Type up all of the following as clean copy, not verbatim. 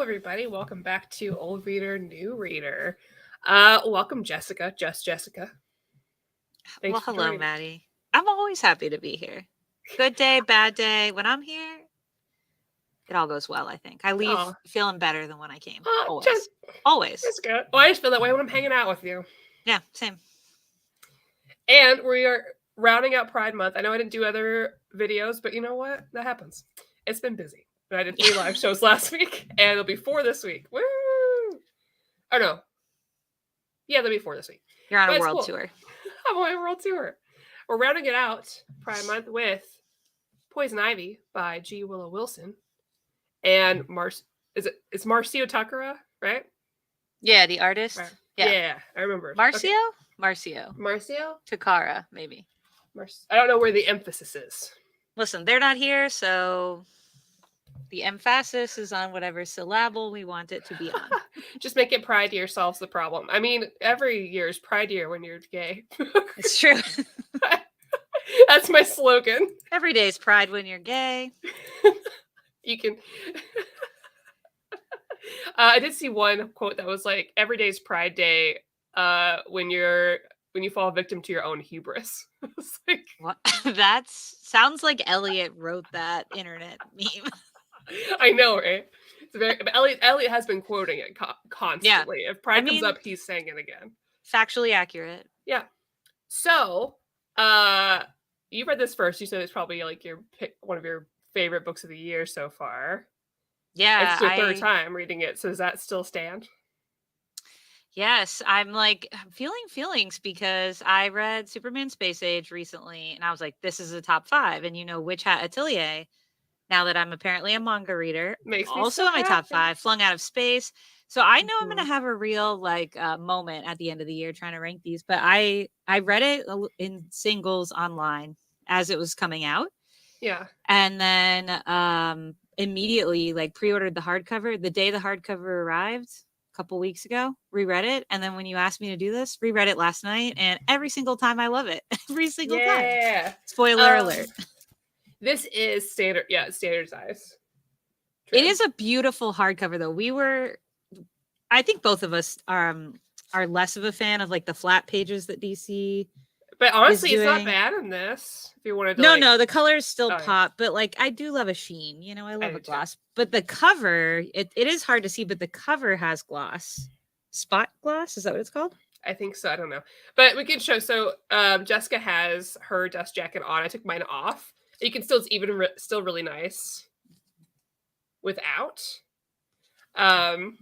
Everybody, welcome back to Old Reader, New Reader. Welcome, Jessica, just Jessica. Thanks Well, for hello, joining. Maddie. I'm always happy to be here. Good day, bad day. When I'm here, it all goes well, I think. I leave Oh, feeling better than when I came. just Always. Always. Jessica. Well, I just feel that way when I'm hanging out with you. Yeah, same. And we are rounding out Pride Month. I know I didn't do other videos, but you know what? That happens. It's been busy. And I did 3 live shows last week, and there'll be 4 this week. Woo! Oh no, yeah, there'll be 4 this week. You're on a But it's world cool. tour. I'm on my world tour. We're rounding it out Pride Month with Poison Ivy by G. Willow Wilson and it's Marcio Takara, right? Yeah, the artist. Right. Yeah. Yeah, I remember. Okay. Marcio? Marcio. Marcio? Takara, maybe. I don't know where the emphasis is. Listen, they're not here, so the emphasis is on whatever syllable we want it to be on. Just make it Pride Year solves the problem. I mean, every year is Pride Year when you're gay. It's true. That's my slogan. Every day's pride when you're gay. You can. I did see one quote that was like, "Every day's Pride Day when you fall victim to your own hubris." It's like, What? That sounds like Elliot wrote that internet meme. I know, right? It's very. But Elliot has been quoting it constantly. If Pride comes up, he's saying it again. Factually accurate. Yeah. So, you read this first. You said it's probably like one of your favorite books of the year so far. Yeah, It's your third time reading it. So does that still stand? Yes, I'm feeling feelings because I read Superman Space Age recently and I was like, this is a top 5. And Witch Hat Atelier, now that I'm apparently a manga reader, Makes me also so in my top happy. 5, Flung Out of Space. So I know I'm Mhm. going to have a real moment at the end of the year trying to rank these, but I read it in singles online as it was coming out. Yeah. And then immediately pre-ordered the hardcover the day the hardcover arrived a couple weeks ago, reread it, and then when you asked me to do this, reread it last night, and every single time I love it. Every single time. Yeah. Spoiler alert. This is standard. Yeah, it's standard size. It is a beautiful hardcover though. I think both of us are less of a fan of the flat pages that DC. But honestly, it's not bad in this. If you wanted to, no, the colors still pop, but I do love a sheen. I love a gloss. But the cover, it is hard to see, but the cover has gloss. Spot gloss, is that what it's called? I think so. I don't know, but we can show. So Jessica has her dust jacket on. I took mine off. You can still, it's even still really nice without. The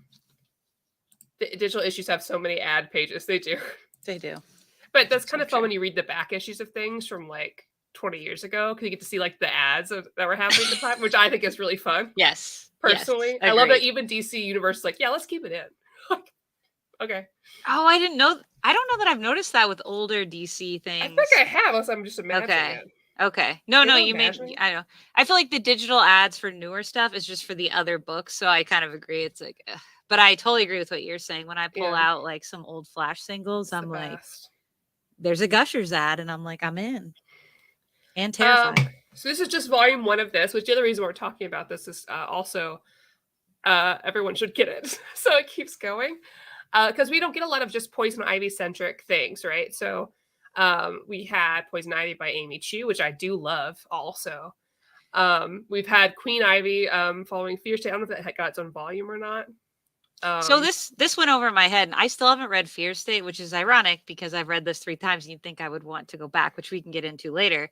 digital issues have so many ad pages. They do. They do. But that's kind of fun when you read the back issues of things from 20 years ago, because you get to see the ads that were happening at the time, which I think is really fun. Yes. Personally, yes, I love that even DC Universe is like, yeah, let's keep it in. Okay. Oh, I didn't know. I don't know that I've noticed that with older DC things. I think I have, unless I'm just imagining it. Okay. No, you made. I know. I feel like the digital ads for newer stuff is just for the other books, so I kind of agree. It's like, ugh. But I totally agree with what you're saying. When I pull out some old Flash singles, it's I'm like, there's a Gushers ad, and I'm like, I'm in. And terrified. So this is just volume 1 of this, which the other reason we're talking about this is also everyone should get it. So it keeps going. Because we don't get a lot of just Poison Ivy centric things, right? So we had Poison Ivy by Amy Chu, which I do love also. We've had Queen Ivy following Fear State. I don't know if that got its own volume or not. So this went over my head, and I still haven't read Fear State, which is ironic because I've read this 3 times, and you'd think I would want to go back, which we can get into later.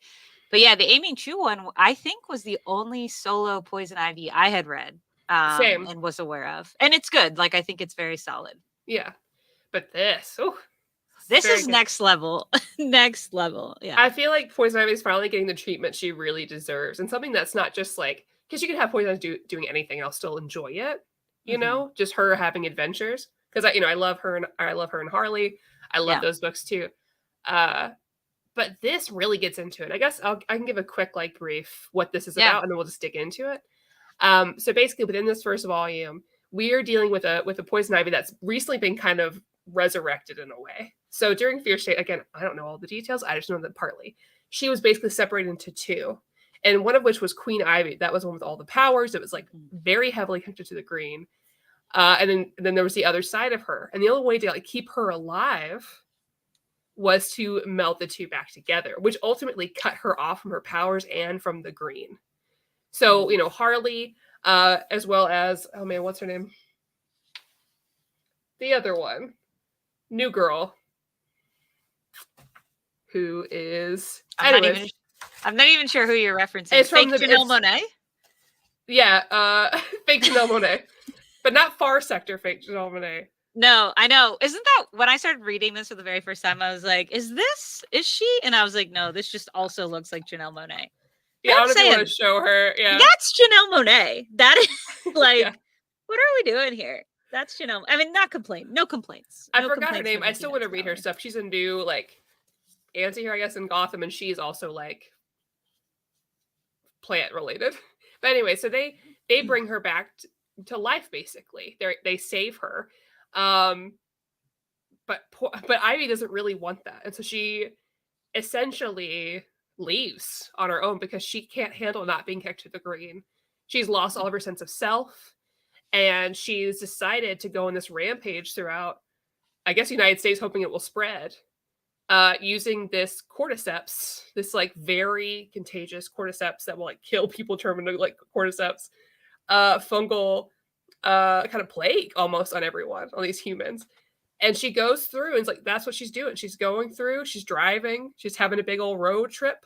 But yeah, the Amy Chu one, I think, was the only solo Poison Ivy I had read and was aware of. And it's good. I think it's very solid. Yeah. But this is good. Next level. Next level. Yeah. I feel like Poison Ivy is finally getting the treatment she really deserves. And something that's not just because you can have Poison Ivy doing anything and I'll still enjoy it. Just her having adventures. Because I love her and Harley. I love those books too. But this really gets into it. I guess I can give a quick brief what this is about, and then we'll just dig into it. So basically, within this first volume, we are dealing with a Poison Ivy that's recently been kind of resurrected in a way. So during Fear State, again, I don't know all the details. I just know that partly she was basically separated into 2, and one of which was Queen Ivy. That was one with all the powers. It was very heavily connected to the green. And then there was the other side of her. And the only way to like keep her alive was to melt the two back together, which ultimately cut her off from her powers and from the green. So, you know, Harley, as well as, oh man, what's her name? The other one, new girl, who is, I'm not even sure who you're referencing. It's fake from Janelle Monáe? Yeah, fake Janelle Monáe, but not Far Sector fake Janelle Monáe. No, I know. Isn't that when I started reading this for the very first time, I was like, is she? And I was like, no, this just also looks like Janelle Monáe. Yeah, I don't know if you want to show her. Yeah. That's Janelle Monáe. That is like, yeah. What are we doing here? That's Janelle. I mean, no complaints. I forgot her name. I still want to read her stuff. She's a new, like, anti-hero, I guess, in Gotham, and she's also, like, plant related. But anyway, so they bring her back to life, basically. They save her. But Ivy doesn't really want that. And so she essentially leaves on her own because she can't handle not being kicked to the green. She's lost all of her sense of self, and she's decided to go on this rampage throughout, I guess, the United States, hoping it will spread, using this cordyceps, this like very contagious cordyceps that will like kill people, turn into like cordyceps, fungal kind of plague almost on everyone, on these humans. And she goes through, and it's like, that's what she's doing. She's going through, she's driving, she's having a big old road trip.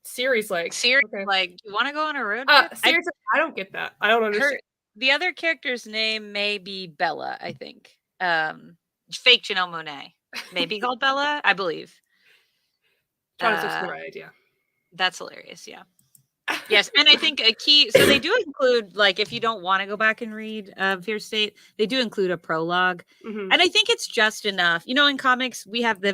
Siri's like, okay. Like, you want to go on a road trip? Siri's like, I don't get that. I don't understand. The other character's name may be Bella, I think. Fake Janelle Monáe. Maybe called Bella, I believe. That's the right idea. That's hilarious, yeah. Yes, and I think a key, so they do include, like, if you don't want to go back and read Fierce State, they do include a prologue. Mm-hmm. And I think it's just enough. You know, in comics, we have I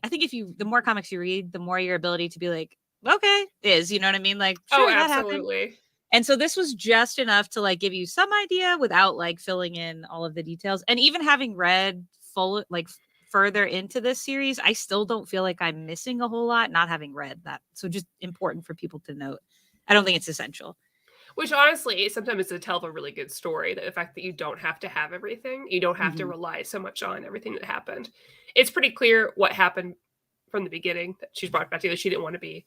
think the more comics you read, the more your ability to be like, okay, you know what I mean? Like, sure, that absolutely. Happened. And so this was just enough to like give you some idea without like filling in all of the details. And even having read further into this series, I still don't feel like I'm missing a whole lot not having read that. So just important for people to note. I don't think it's essential. Which honestly, sometimes it's to tell a really good story, that the fact that you don't have to have everything, you don't have to rely so much on everything that happened. It's pretty clear what happened from the beginning, that she's brought back to that she didn't want to be.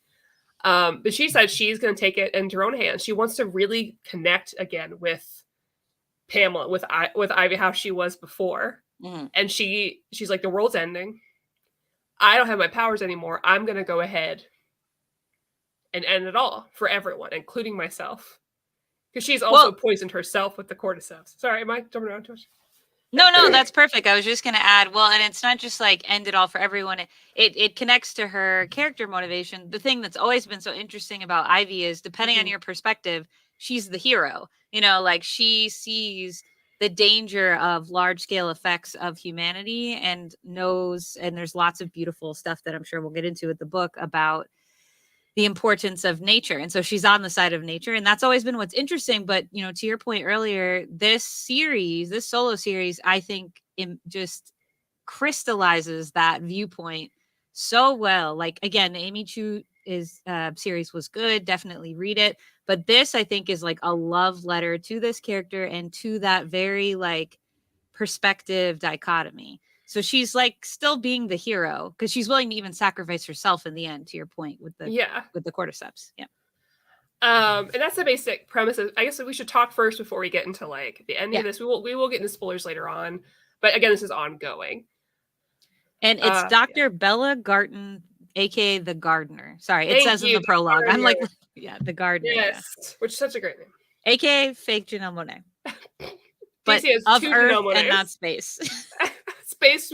But she said she's going to take it into her own hands. She wants to really connect again with Pamela, with Ivy, how she was before. Mm-hmm. And she's like, the world's ending. I don't have my powers anymore. I'm going to go ahead and end it all for everyone, including myself. Because she's also poisoned herself with the cordyceps. Sorry, am I jumping around too much? No, that's perfect. I was just going to add, and it's not just like end it all for everyone. It connects to her character motivation. The thing that's always been so interesting about Ivy is, depending on your perspective, she's the hero. You know, like, she sees the danger of large scale effects of humanity and knows, and there's lots of beautiful stuff that I'm sure we'll get into with the book about the importance of nature. And so she's on the side of nature, and that's always been what's interesting. But, you know, to your point earlier, this solo series, I think just crystallizes that viewpoint so well. Like, again, the Amy Chu series was good. Definitely read it. But this, I think, is like a love letter to this character and to that very like perspective dichotomy. So she's like still being the hero because she's willing to even sacrifice herself in the end, to your point with the cordyceps. Yeah. And that's the basic premise. I guess we should talk first before we get into like the ending of this. We will get into spoilers later on, but again, this is ongoing. And it's Dr. Bella Garten, aka the Gardener. Sorry, it says in the prologue. I'm like, the Gardener. Yes, which is such a great name. AKA fake Janelle Monáe. But of Earth and not space. Space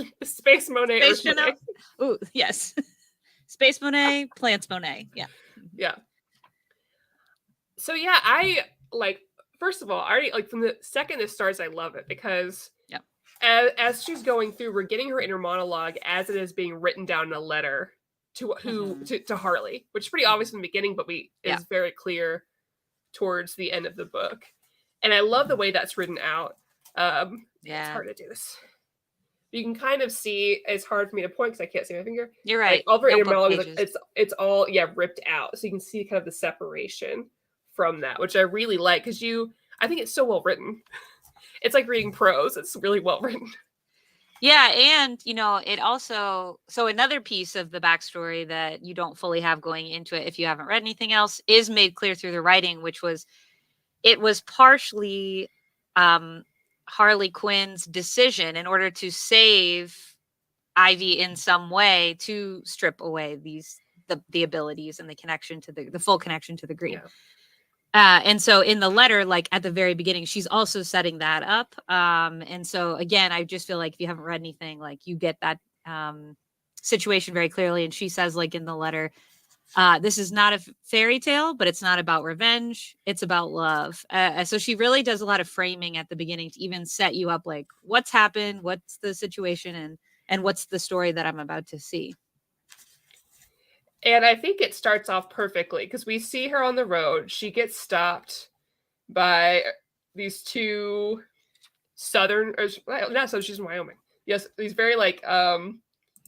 Monet. Space Janelle. Ooh, yes. Space Monet, Plants Monet. Yeah. Yeah. So yeah, I like, first of all, I already, like, from the second this starts, I love it because as she's going through, we're getting her inner monologue as it is being written down in a letter to to Harley, which is pretty obvious in the beginning, but is very clear towards the end of the book. And I love the way that's written out. It's hard to do this. You can kind of see, it's hard for me to point because I can't see my finger. You're right. Like, all of her inner monologue, like, it's all ripped out. So you can see kind of the separation from that, which I really like because I think it's so well written. It's like reading prose. It's really well written. Yeah, and it also, so another piece of the backstory that you don't fully have going into it if you haven't read anything else is made clear through the writing, which was it was partially Harley Quinn's decision in order to save Ivy in some way to strip away the abilities and the connection to the full connection to the green. Yeah. And so in the letter, like at the very beginning, she's also setting that up. And so again, I just feel like if you haven't read anything, like you get that situation very clearly. And she says, like in the letter, this is not a fairy tale, but it's not about revenge. It's about love. So she really does a lot of framing at the beginning to even set you up, like what's happened, what's the situation, and what's the story that I'm about to see. And I think it starts off perfectly because we see her on the road. She gets stopped by these two southern, or not so she's in Wyoming. Yes, these very like the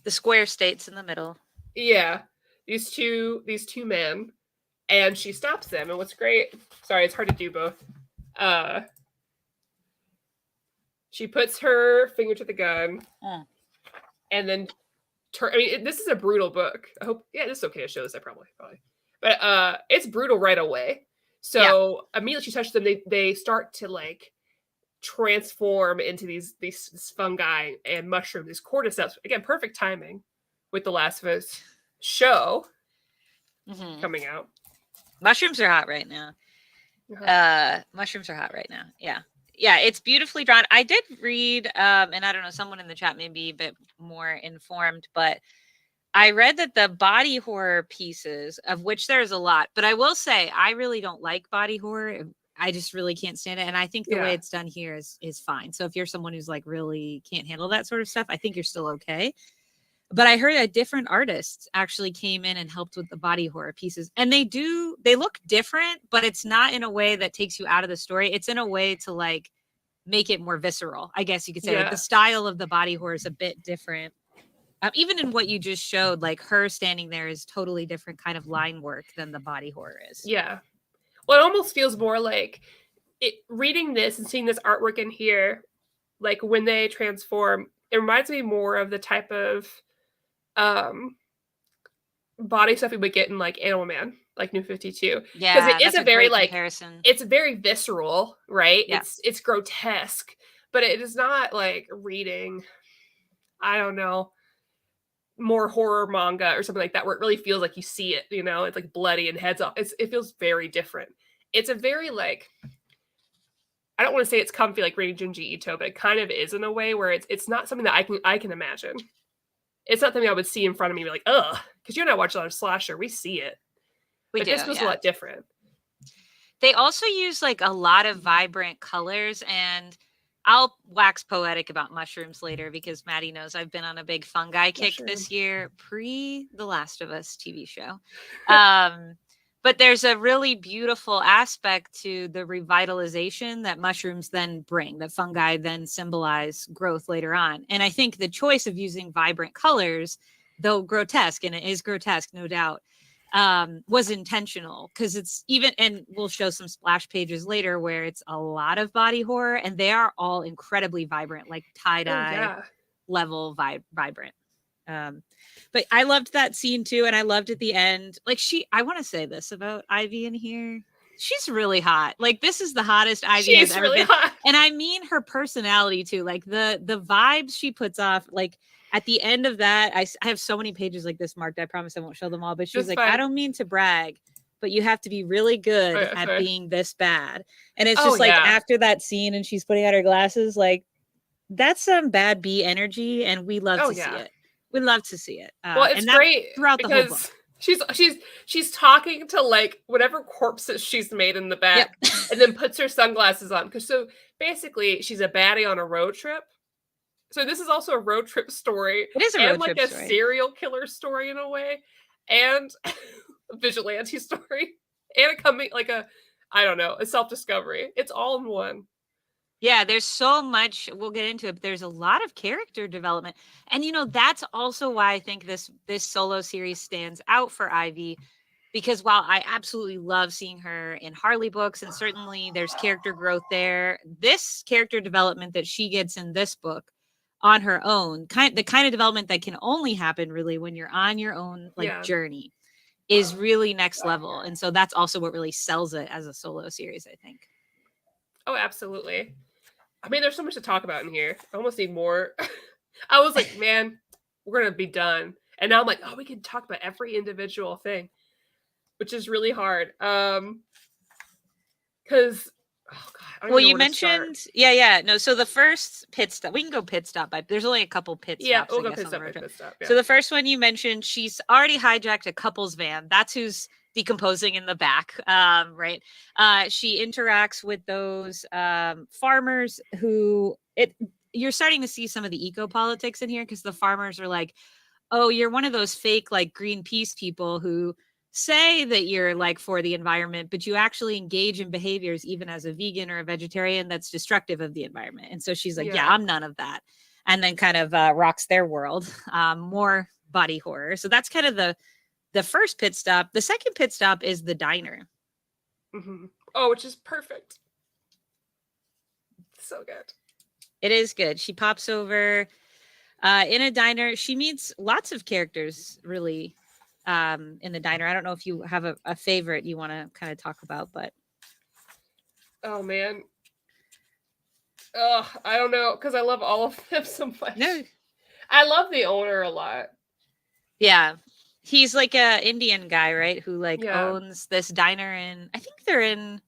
square states in the middle. Yeah, these two men, and she stops them. And what's great, sorry, it's hard to do both. She puts her finger to the gun, and then this is a brutal book. I hope, this is okay to show this. Probably, but it's brutal right away. So immediately she touches them, they start to like transform into these fungi and mushrooms, these cordyceps. Again, perfect timing with the Last of Us show coming out. Mushrooms are hot right now. Mushrooms are hot right now. Yeah, it's beautifully drawn. I did read, and I don't know, someone in the chat may be a bit more informed, but I read that the body horror pieces, of which there's a lot, but I will say I really don't like body horror. I just really can't stand it. And I think the way it's done here is fine. So if you're someone who's like really can't handle that sort of stuff, I think you're still okay. But I heard that different artists actually came in and helped with the body horror pieces. And they look different, but it's not in a way that takes you out of the story. It's in a way to like make it more visceral, I guess you could say. Like the style of the body horror is a bit different. Even in what you just showed, like her standing there is totally different kind of line work than the body horror is. Yeah. Well, it almost feels more like reading this and seeing this artwork in here, like when they transform, it reminds me more of the type of body stuff we would get in like Animal Man, like New 52. Yeah, because it is a very like comparison. It's very visceral, right? Yeah. It's grotesque, but it is not like reading, I don't know, more horror manga or something like that, where it really feels like you see it, it's like bloody and heads off. It feels very different. It's a very like, I don't want to say it's comfy like reading Junji Ito, but it kind of is in a way where it's not something that I can imagine. It's not something I would see in front of me, like, ugh, because you and I watch a lot of slasher, we see it. But this feels a lot different. They also use like a lot of vibrant colors, and I'll wax poetic about mushrooms later because Maddie knows I've been on a big fungi kick this year, pre The Last of Us TV show. But there's a really beautiful aspect to the revitalization that mushrooms then bring, that fungi then symbolize growth later on. And I think the choice of using vibrant colors, though grotesque, and it is grotesque, no doubt, was intentional, because it's even, and we'll show some splash pages later where it's a lot of body horror, and they are all incredibly vibrant, like tie-dye level vibrant. But I loved that scene too, and I loved at the end, like I want to say this about Ivy in here. She's really hot. Like this is the hottest Ivy has ever been. Hot. And I mean her personality too, like the vibes she puts off. Like at the end of that, I have so many pages like this marked. I promise I won't show them all, but she's like, I don't mean to brag, but you have to be really good at being this bad. And it's just like after that scene and she's putting on her glasses, like that's some bad B energy, and we love to see it. We love to see it. Well, it's great throughout the whole book. She's talking to like whatever corpses she's made in the back, and then puts her sunglasses on. Because so basically, she's a baddie on a road trip. So this is also a road trip story. It is a road trip story. Serial killer story in a way, and a vigilante story, and a self-discovery. It's all in one. Yeah, there's so much, we'll get into it, but there's a lot of character development. And that's also why I think this solo series stands out for Ivy, because while I absolutely love seeing her in Harley books, and certainly there's character growth there, this character development that she gets in this book on her own, the kind of development that can only happen really when you're on your own journey, is really next level. And so that's also what really sells it as a solo series, I think. Oh, absolutely. I mean, there's so much to talk about in here. I almost need more. I was like, man, we're going to be done. And now I'm like, oh, we can talk about every individual thing, which is really hard. Because, oh God. Well, you mentioned, no. So the first pit stop, we can go pit stop by, there's only a couple pit stops. Yeah, we'll go pit stop. So the first one you mentioned, she's already hijacked a couple's van. That's who's decomposing in the back, right? She interacts with those farmers who, you're starting to see some of the eco-politics in here, because the farmers are like, oh, you're one of those fake like Greenpeace people who say that you're like for the environment, but you actually engage in behaviors even as a vegan or a vegetarian that's destructive of the environment. And so she's like, yeah, I'm none of that. And then kind of rocks their world. More body horror. So that's kind of the first pit stop. The second pit stop is the diner. Mm-hmm. Oh, which is perfect. So good. It is good. She pops over in a diner. She meets lots of characters really in the diner. I don't know if you have a favorite you want to kind of talk about, but. Oh, man. I don't know, because I love all of them so much. No. I love the owner a lot. Yeah. He's like a Indian guy, right? Who like owns this diner in, I think they're in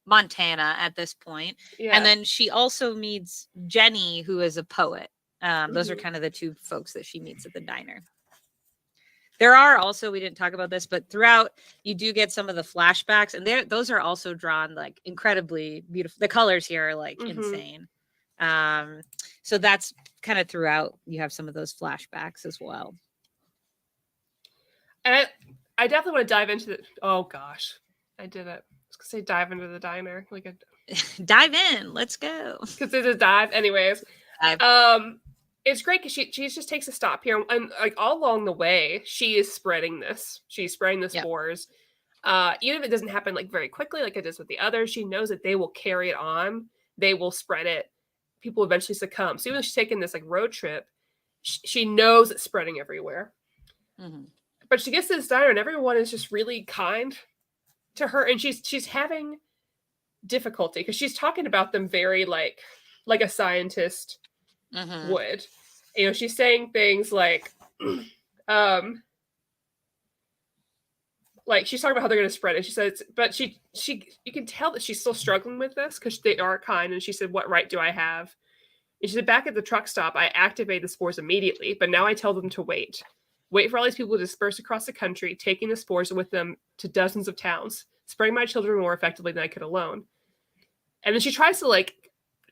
Montana at this point. Yeah. And then she also meets Jenny, who is a poet. Those are kind of the two folks that she meets at the diner. There are also, we didn't talk about this, but throughout you do get some of the flashbacks, and those are also drawn like incredibly beautiful. The colors here are like insane. So that's kind of throughout. You have some of those flashbacks as well. And I definitely want to dive into the. Oh gosh, I did it. I was gonna say dive into the diner, like a dive in. Let's go. Because it's a dive, anyways. It's great because she just takes a stop here, and like all along the way, she is spreading this. She's spreading the spores. Even if it doesn't happen like very quickly, like it does with the others, she knows that they will carry it on. They will spread it. People eventually succumb. So even though she's taking this like road trip, she knows it's spreading everywhere. Mm-hmm. But she gets to this diner and everyone is just really kind to her. And she's having difficulty because she's talking about them very like a scientist would. You know, she's saying things like she's talking about how they're going to spread it. She says, but she you can tell that she's still struggling with this because they are kind. And she said, what right do I have? And she said, back at the truck stop, I activate the spores immediately, but now I tell them to wait for all these people to disperse across the country, taking the spores with them to dozens of towns, spraying my children more effectively than I could alone. And then she tries to like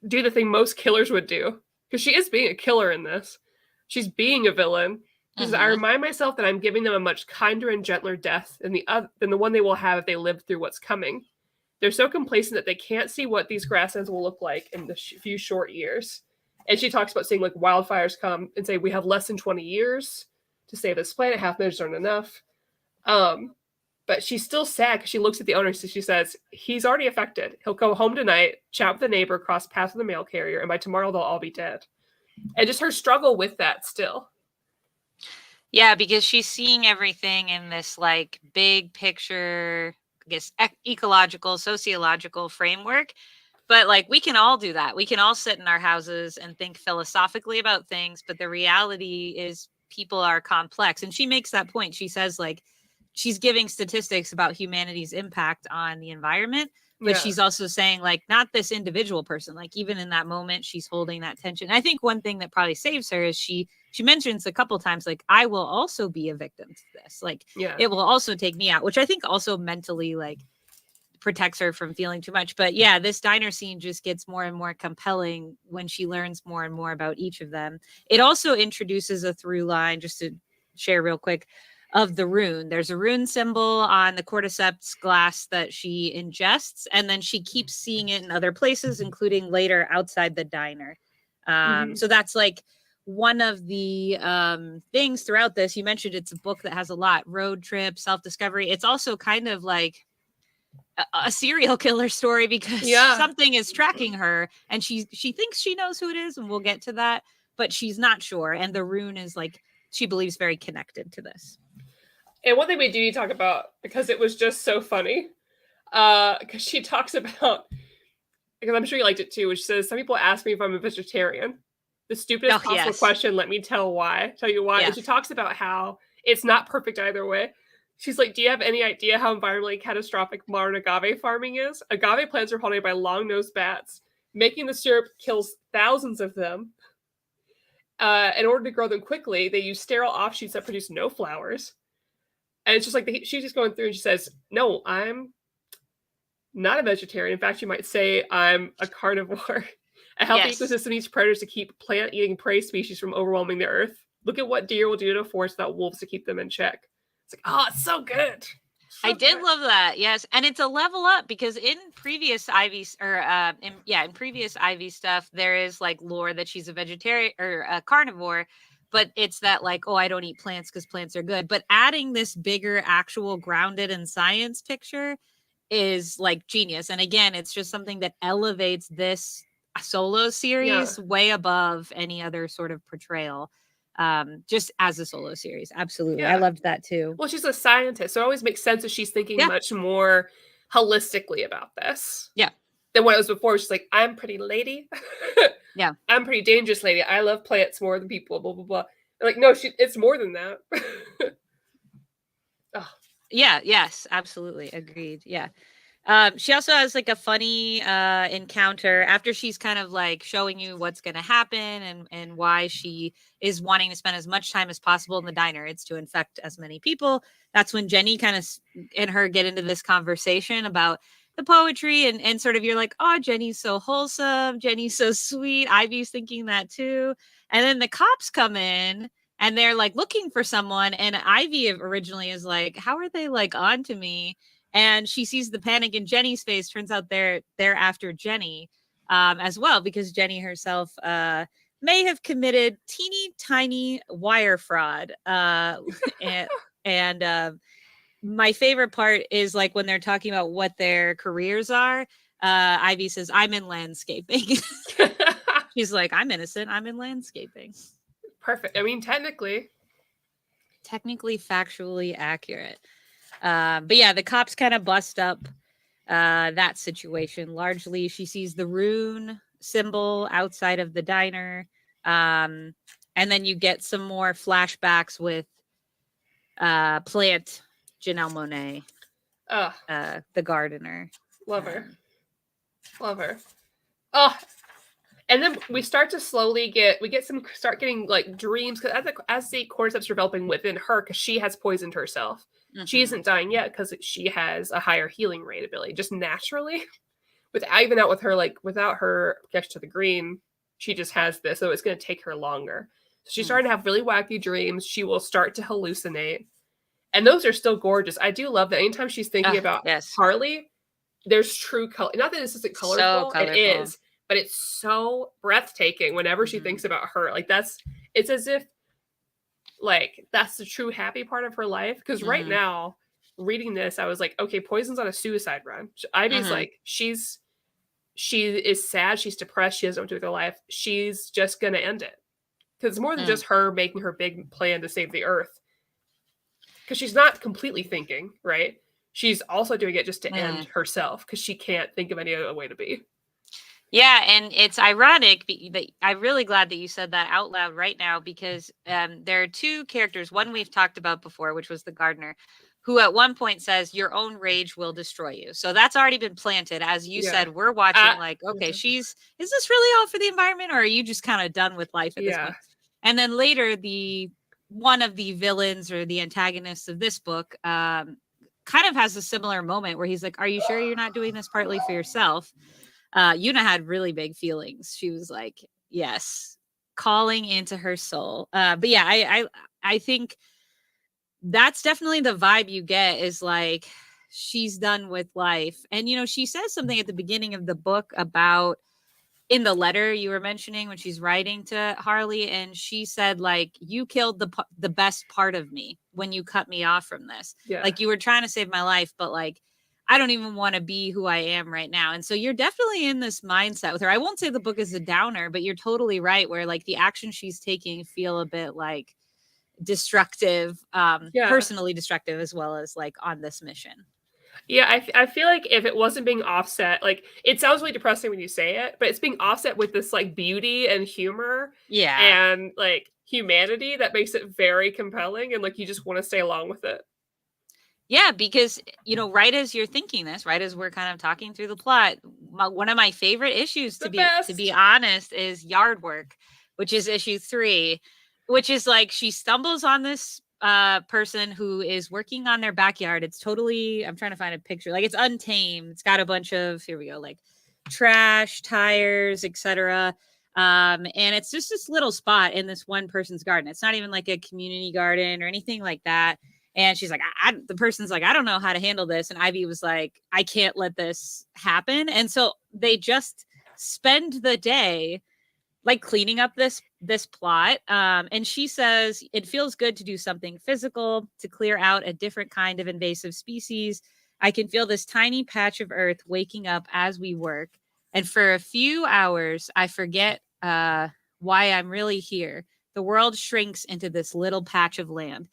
do the thing most killers would do, because she is being a killer in this. She's being a villain. Because I remind myself that I'm giving them a much kinder and gentler death than the one they will have if they live through what's coming. They're so complacent that they can't see what these grasslands will look like in the few short years. And she talks about seeing like wildfires come and say, we have less than 20 years to save this planet. Half measures aren't enough. But she's still sad because she looks at the owner. So she says, he's already affected. He'll go home tonight, chat with a neighbor, cross paths with a mail carrier, and by tomorrow they'll all be dead. And just her struggle with that still. Yeah, because she's seeing everything in this like big picture, I guess, ecological, sociological framework. But like we can all do that. We can all sit in our houses and think philosophically about things. But the reality is people are complex. And she makes that point. She says like she's giving statistics about humanity's impact on the environment. But she's also saying like not this individual person, like even in that moment, she's holding that tension. I think one thing that probably saves her is she mentions a couple times, like, I will also be a victim to this. Like, it will also take me out, which I think also mentally like protects her from feeling too much. But yeah, this diner scene just gets more and more compelling when she learns more and more about each of them. It also introduces a through line, just to share real quick, of the rune. There's a rune symbol on the cordyceps glass that she ingests, and then she keeps seeing it in other places, including later outside the diner. So that's like one of the things throughout this, you mentioned it's a book that has a lot road trip, self-discovery. It's also kind of like a serial killer story because something is tracking her and she thinks she knows who it is, and we'll get to that, but she's not sure. And the rune is like, she believes very connected to this. And one thing we do need to talk about, because it was just so funny, because she talks about, because I'm sure you liked it too, which says, some people ask me if I'm a vegetarian. The stupidest possible question, let me tell you why. Yeah. And she talks about how it's not perfect either way. She's like, do you have any idea how environmentally catastrophic modern agave farming is? Agave plants are pollinated by long-nosed bats. Making the syrup kills thousands of them. In order to grow them quickly, they use sterile offshoots that produce no flowers. And it's just like, she's just going through and she says, no, I'm not a vegetarian. In fact, you might say I'm a carnivore. A healthy ecosystem needs predators to keep plant-eating prey species from overwhelming the earth. Look at what deer will do to a forest without wolves to keep them in check. It's like, oh, it's so good. I did love that. Yes. And it's a level up because in previous Ivy in previous Ivy stuff, there is like lore that she's a vegetarian or a carnivore, but it's that like, oh, I don't eat plants because plants are good. But adding this bigger, actual grounded in science picture is like genius. And again, it's just something that elevates this solo series way above any other sort of portrayal. Just as a solo series. Absolutely. I loved that too. Well, she's a scientist, so it always makes sense that she's thinking much more holistically about this. Yeah. Than what it was before. She's like, I'm pretty lady. Yeah. I'm pretty dangerous lady. I love plants more than people, blah, blah, blah. And like, no, it's more than that. Oh. Yeah, yes, absolutely. Agreed. Yeah. She also has like a funny encounter after she's kind of like showing you what's going to happen and why she is wanting to spend as much time as possible in the diner. It's to infect as many people. That's when Jenny kind of and her get into this conversation about the poetry and sort of you're like, oh, Jenny's so wholesome. Jenny's so sweet. Ivy's thinking that too. And then the cops come in and they're like looking for someone. And Ivy originally is like, how are they like on to me? And she sees the panic in Jenny's face. Turns out they're after Jenny as well, because Jenny herself may have committed teeny tiny wire fraud. And my favorite part is like when they're talking about what their careers are. Ivy says, I'm in landscaping. She's like, I'm innocent. I'm in landscaping. Perfect. I mean, technically, factually accurate. But yeah, the cops kind of bust up that situation. Largely, she sees the rune symbol outside of the diner. And then you get some more flashbacks with plant Janelle Monáe, the gardener. Love her. Oh, and then we start to slowly start getting like dreams, because as the cordyceps developing within her, because she has poisoned herself. Mm-hmm. She isn't dying yet because she has a higher healing rate ability, just naturally. Without her connection to the green, she just has this, so it's going to take her longer. So she's starting to have really wacky dreams. She will start to hallucinate, and those are still gorgeous. I do love that. Anytime she's thinking about Harley, there's true color. Not that this isn't colorful, it is, but it's so breathtaking whenever she thinks about her. Like it's as if like that's the true happy part of her life. Because right now, reading this, I was like, okay, Poison's on a suicide run. Ivy's like, she is sad, she's depressed, she doesn't know what to do with her life. She's just gonna end it. Because it's more than just her making her big plan to save the earth. Because she's not completely thinking, right? She's also doing it just to end herself, because she can't think of any other way to be. Yeah, and it's ironic that I'm really glad that you said that out loud right now, because there are two characters. One we've talked about before, which was the gardener, who at one point says, your own rage will destroy you. So that's already been planted. As you said, we're watching like, okay, is this really all for the environment, or are you just kind of done with life at this point? And then later, one of the villains or the antagonists of this book kind of has a similar moment where he's like, are you sure you're not doing this partly for yourself? Yuna had really big feelings. She was like, yes, calling into her soul. But yeah, I think that's definitely the vibe you get, is like, she's done with life. And, she says something at the beginning of the book about in the letter you were mentioning when she's writing to Harley, and she said, like, you killed the best part of me when you cut me off from this. Yeah. Like, you were trying to save my life, but like, I don't even want to be who I am right now. And so you're definitely in this mindset with her. I won't say the book is a downer, but you're totally right, where like the actions she's taking feel a bit like destructive, personally destructive, as well as like on this mission. Yeah, I feel like if it wasn't being offset, like, it sounds really depressing when you say it, but it's being offset with this like beauty and humor, and like humanity that makes it very compelling, and like you just want to stay along with it. Yeah, because, you know, right as you're thinking this, right as we're kind of talking through the plot, one of my favorite issues, to be honest, is Yard Work, which is issue 3, which is like she stumbles on this person who is working on their backyard. It's totally, I'm trying to find a picture, like it's untamed. It's got a bunch of, here we go, like trash, tires, etc. And it's just this little spot in this one person's garden. It's not even like a community garden or anything like that. And she's like, the person's like, I don't know how to handle this. And Ivy was like, I can't let this happen. And so they just spend the day like cleaning up this plot. And she says, it feels good to do something physical, to clear out a different kind of invasive species. I can feel this tiny patch of earth waking up as we work. And for a few hours, I forget why I'm really here. The world shrinks into this little patch of land.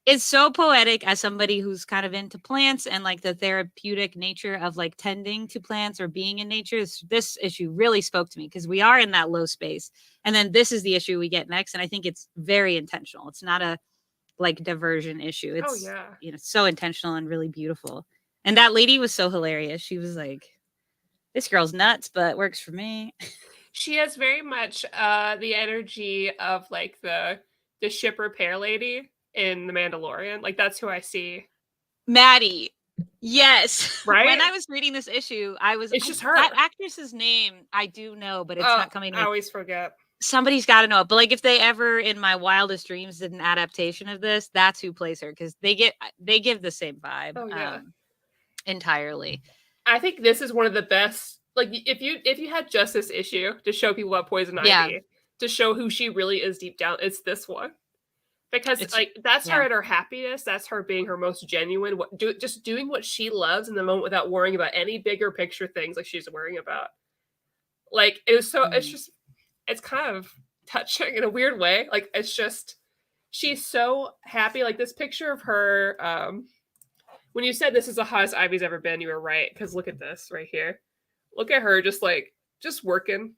It's so poetic as somebody who's kind of into plants and like the therapeutic nature of like tending to plants or being in nature. This issue really spoke to me because we are in that low space. And then this is the issue we get next. And I think it's very intentional. It's not a like diversion issue. It's, you know, so intentional and really beautiful. And that lady was so hilarious. She was like, this girl's nuts, but works for me. She has very much the energy of like the ship repair lady in The Mandalorian. Like, that's who I see. Maddie. Yes. Right? When I was reading this issue, it's just her. That actress's name I do know, but it's not coming to me. I always forget. Somebody's got to know it. But like, if they ever in my wildest dreams did an adaptation of this, that's who plays her, because they give the same vibe. Entirely. I think this is one of the best. Like, if you had just this issue to show people about Poison Ivy, to show who she really is deep down, it's this one. Because that's her at her happiest. That's her being her most genuine. Just doing what she loves in the moment without worrying about any bigger picture things like she's worrying about. Like, it was so. It's kind of touching in a weird way. Like, it's just, she's so happy. Like, this picture of her. When you said this is the hottest Ivy's ever been, you were right. Because look at this right here. Look at her, just working,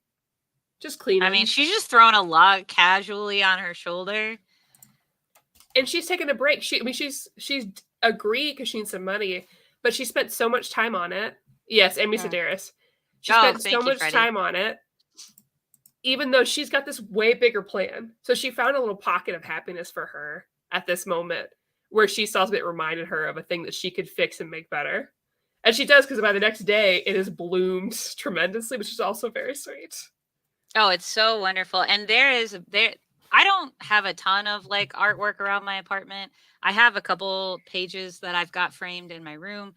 just cleaning. I mean, she's just throwing a log casually on her shoulder. And she's taking a break. She's agreed because she needs some money, but she spent so much time on it. Yes, Amy Sedaris. She spent so much time on it, even though she's got this way bigger plan. So she found a little pocket of happiness for her at this moment, where she saw something that reminded her of a thing that she could fix and make better. And she does, because by the next day, it has bloomed tremendously, which is also very sweet. Oh, it's so wonderful. And I don't have a ton of like artwork around my apartment. I have a couple pages that I've got framed in my room.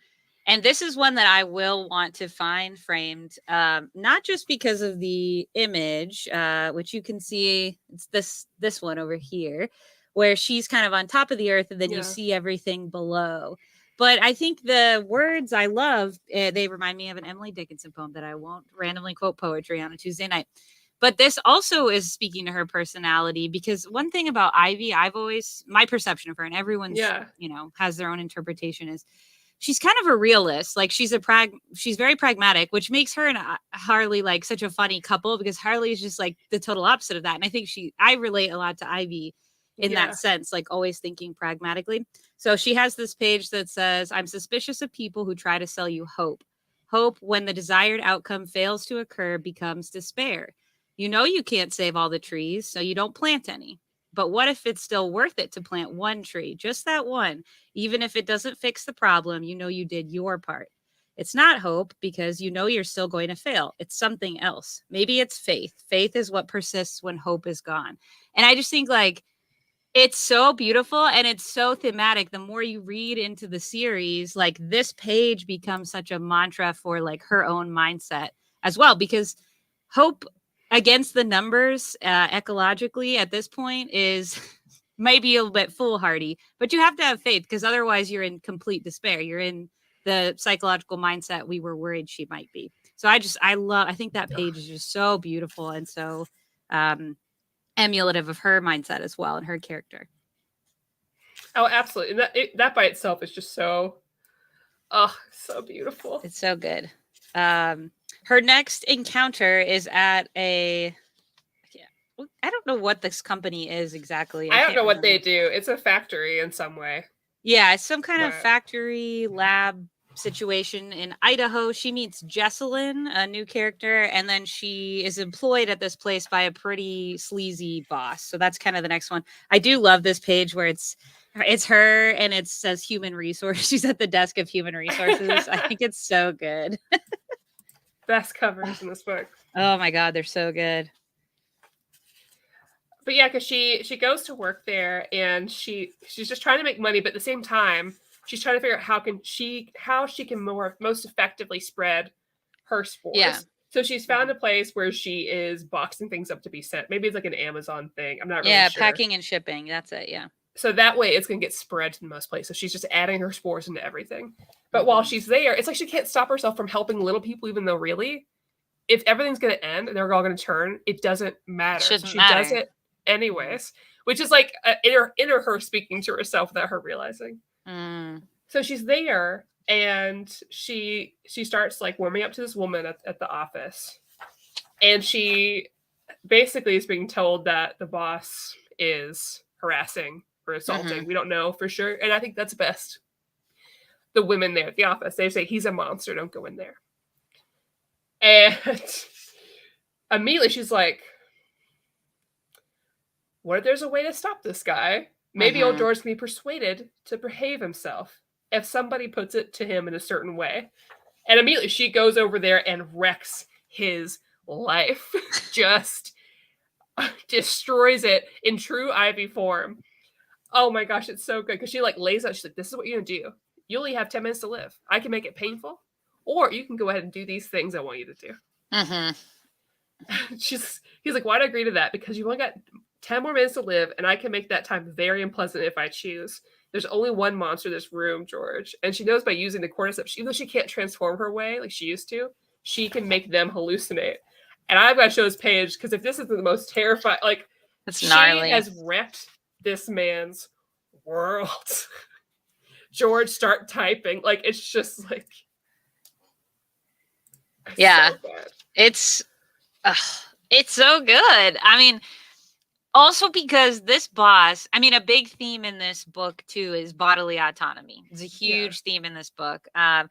And this is one that I will want to find framed, not just because of the image, which you can see. It's this one over here, where she's kind of on top of the earth and then you see everything below. But I think the words I love, they remind me of an Emily Dickinson poem that I won't randomly quote poetry on a Tuesday night. But this also is speaking to her personality, because one thing about Ivy, my perception of her, and everyone's, has their own interpretation, is she's kind of a realist. Like, she's very pragmatic, which makes her and Harley like such a funny couple, because Harley is just like the total opposite of that. And I think I relate a lot to Ivy in that sense, like always thinking pragmatically. So she has this page that says, I'm suspicious of people who try to sell you hope. Hope, when the desired outcome fails to occur, becomes despair. You know you can't save all the trees, so you don't plant any. But what if it's still worth it to plant one tree, just that one? Even if it doesn't fix the problem, you know you did your part. It's not hope, because you know you're still going to fail. It's something else. Maybe it's faith. Faith is what persists when hope is gone. And I just think, like, it's so beautiful and it's so thematic. The more you read into the series, like, this page becomes such a mantra for like her own mindset as well, because hope against the numbers ecologically at this point is maybe a little bit foolhardy, but you have to have faith because otherwise you're in complete despair. You're in the psychological mindset we were worried she might be. So I think that page is just so beautiful and so emulative of her mindset as well and her character. Oh, absolutely. And that by itself is just so, so beautiful. It's so good. Her next encounter is at I don't know what this company is exactly. I don't know what they do. It's a factory in some way. Yeah, it's some kind of factory lab situation in Idaho. She meets Jesselyn, a new character, and then she is employed at this place by a pretty sleazy boss. So that's kind of the next one. I do love this page where it's her and it says human resource. She's at the desk of human resources. I think it's so good. Best covers in this book. Oh my God, they're so good. But yeah, because she goes to work there and she's just trying to make money, but at the same time, she's trying to figure out how she can most effectively spread her spores. Yeah. So she's found a place where she is boxing things up to be sent. Maybe it's like an Amazon thing. I'm not really sure. Yeah, packing and shipping. That's it. Yeah. So that way it's going to get spread to most places. So she's just adding her spores into everything. But while she's there, it's like she can't stop herself from helping little people, even though really, if everything's going to end and they're all going to turn, it doesn't matter. She does it anyways, which is like inner her speaking to herself without her realizing. So she's there and she starts like warming up to this woman at the office. And she basically is being told that the boss is harassing or assaulting. We don't know for sure. And I think that's best. The women there at the office, they say he's a monster, don't go in there. And immediately she's like, what if there's a way to stop this guy? Maybe old George can be persuaded to behave himself if somebody puts it to him in a certain way. And immediately she goes over there and wrecks his life. Just destroys it in true Ivy form. Oh my gosh, it's so good. Because she like lays out, she's like, this is what you're going to do. You only have 10 minutes to live. I can make it painful. Or you can go ahead and do these things I want you to do. He's like, why'd I agree to that? Because you only got 10 more minutes to live, and I can make that time very unpleasant if I choose. There's only one monster in this room, George. And she knows by using the cordyceps, even though she can't transform her way like she used to, she can make them hallucinate. And I've got to show this page, because if this is the most terrifying, like, it's gnarly. She has wrecked this man's world. George, start typing. Like, it's just like... Yeah. So bad. It's so good. I mean... Also because this boss, I mean, a big theme in this book, too, is bodily autonomy. It's a huge theme in this book. And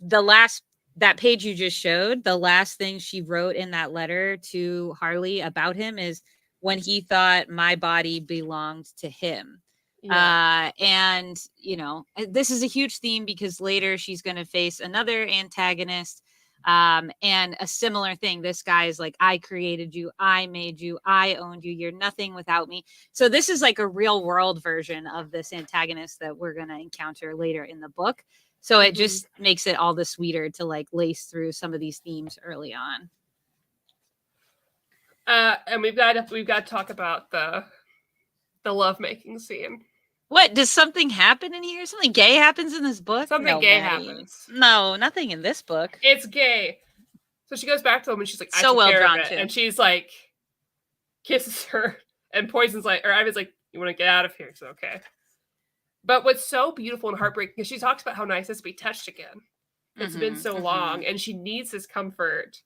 that page you just showed, the last thing she wrote in that letter to Harley about him is when he thought my body belonged to him. Yeah. And, you know, this is a huge theme because later she's going to face another antagonist. And a similar thing. This guy is like, I created you, I made you, I owned you, you're nothing without me. So this is like a real world version of this antagonist that we're going to encounter later in the book. So it just makes it all the sweeter to like lace through some of these themes early on. And we've got to talk about the lovemaking scene. What, does something happen in here? Something gay happens in this book? Something gay happens. No, nothing in this book. It's gay. So she goes back to him and she's like, so well drawn too. And she's like, kisses her, and Poison's like, or Ivy's like, you want to get out of here? So okay. But what's so beautiful and heartbreaking, because she talks about how nice it is to be touched again. It's been so long, and she needs this comfort.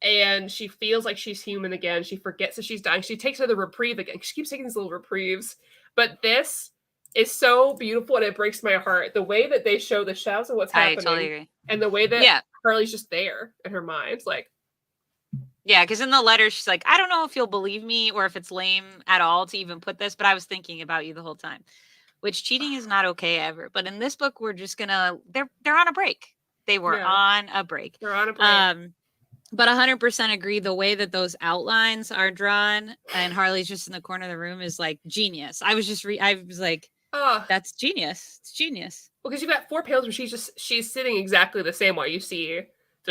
And she feels like she's human again. She forgets that she's dying. She takes another reprieve again. She keeps taking these little reprieves. But this is so beautiful, and it breaks my heart. The way that they show the shadows of what's happening. I totally agree. And the way that Harley's just there in her mind. Like, yeah, because in the letter, she's like, I don't know if you'll believe me or if it's lame at all to even put this, but I was thinking about you the whole time. Which cheating is not okay ever. But in this book, we're just gonna, they're on a break. They were on a break. They're on a break. But 100% agree. The way that those outlines are drawn and Harley's just in the corner of the room is like genius. I was just, I was like, that's genius. It's genius. Well, because you've got 4 pages where she's sitting exactly the same way. You see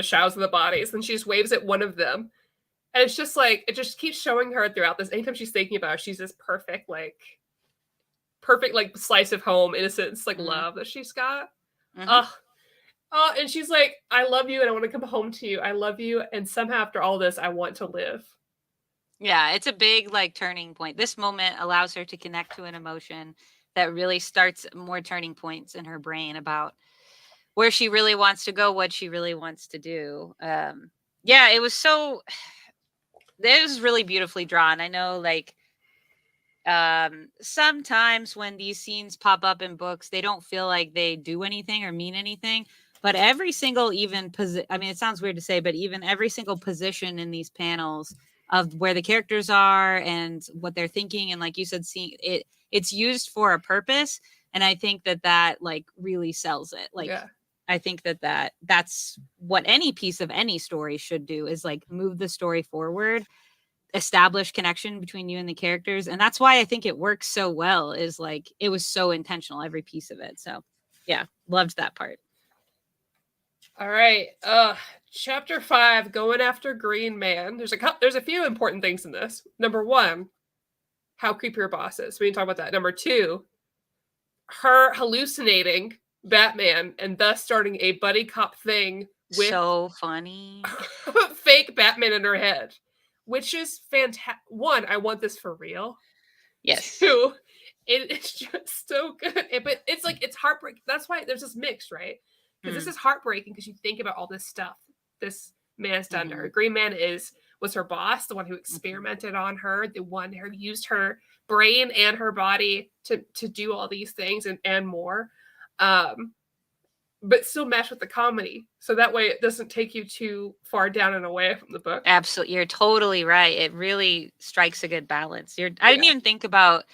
shrouds of the bodies, and she just waves at one of them. And it's just like, it just keeps showing her throughout this. Anytime she's thinking about it, she's this perfect like slice of home, innocence, like love that she's got. And she's like, I love you and I want to come home to you. I love you. And somehow after all this, I want to live. Yeah, it's a big like turning point. This moment allows her to connect to an emotion that really starts more turning points in her brain about where she really wants to go, what she really wants to do. Yeah, it was really beautifully drawn. I know like sometimes when these scenes pop up in books, they don't feel like they do anything or mean anything. But every single I mean, it sounds weird to say, but even every single position in these panels of where the characters are and what they're thinking, and like you said, seeing it's used for a purpose. And I think that like really sells it. Like, I think that's what any piece of any story should do, is like move the story forward, establish connection between you and the characters. And that's why I think it works so well, is like it was so intentional, every piece of it. So yeah, loved that part. All right. Chapter 5, going after Green Man. There's a few important things in this. Number 1, how creepy her boss is. We didn't talk about that. Number 2, her hallucinating Batman and thus starting a buddy cop thing with so funny fake Batman in her head, which is fantastic. 1, I want this for real. Yes. 2, it's just so good. But it's like, it's heartbreaking. That's why there's this mix, right? Because this is heartbreaking because you think about all this stuff this man has done to her. Green Man was her boss, the one who experimented on her, the one who used her brain and her body to do all these things and more. But still mesh with the comedy. So that way it doesn't take you too far down and away from the book. Absolutely. You're totally right. It really strikes a good balance. I didn't even think about,